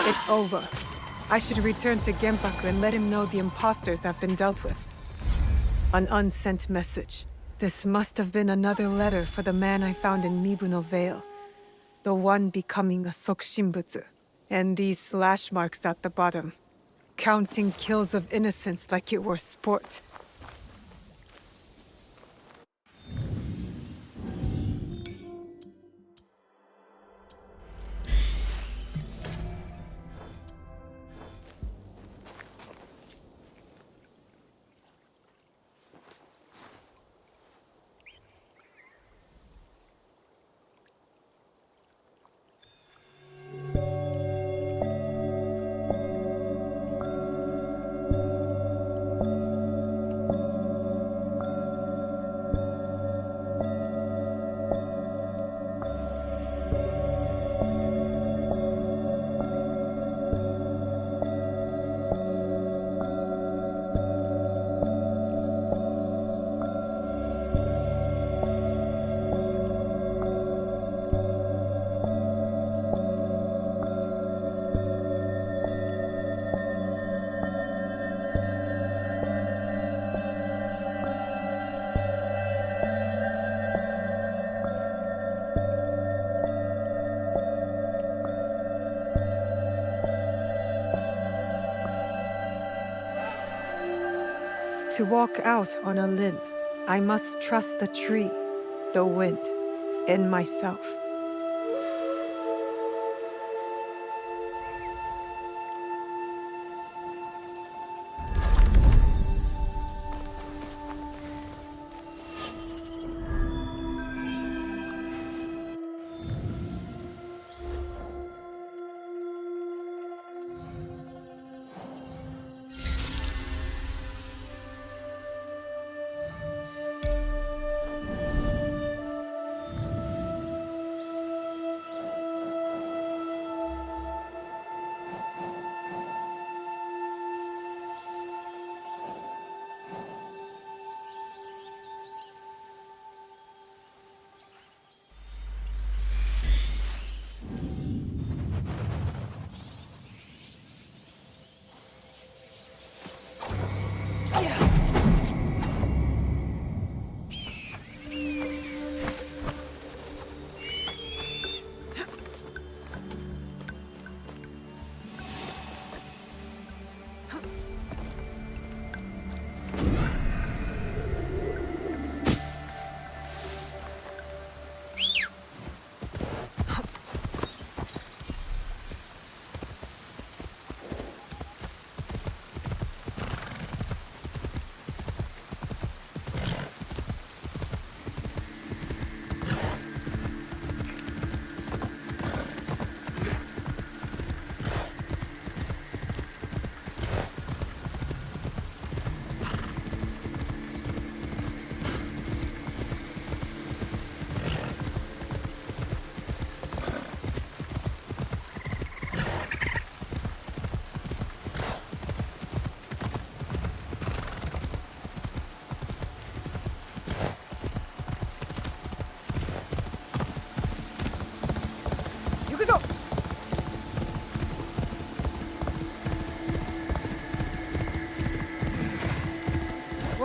It's over. I should return to Genpaku and let him know the imposters have been dealt with. An unsent message. This must have been another letter for the man I found in Mibuno Vale. The one becoming a Sokushinbutsu. And these slash marks at the bottom. Counting kills of innocents like it were sport. To walk out on a limb, I must trust the tree, the wind, and myself.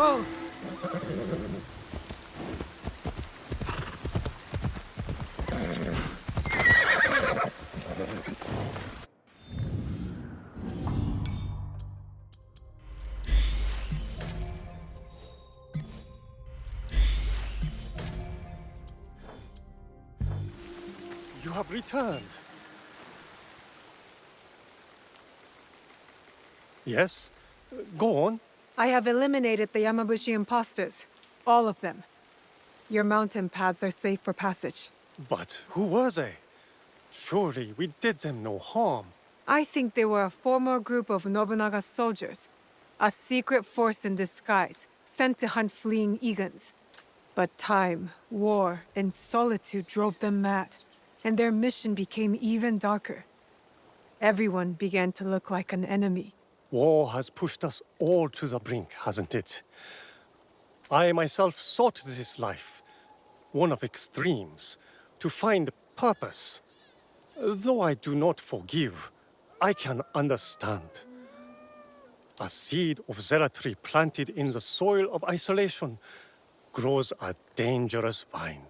Whoa! You have returned. Yes? Go on. I have eliminated the Yamabushi imposters. All of them. Your mountain paths are safe for passage. But who were they? Surely we did them no harm. I think they were a former group of Nobunaga's soldiers. A secret force in disguise, sent to hunt fleeing Egans. But time, war, and solitude drove them mad, and their mission became even darker. Everyone began to look like an enemy. War has pushed us all to the brink, hasn't it? I myself sought this life, one of extremes, to find purpose. Though I do not forgive, I can understand. A seed of zealotry planted in the soil of isolation grows a dangerous vine.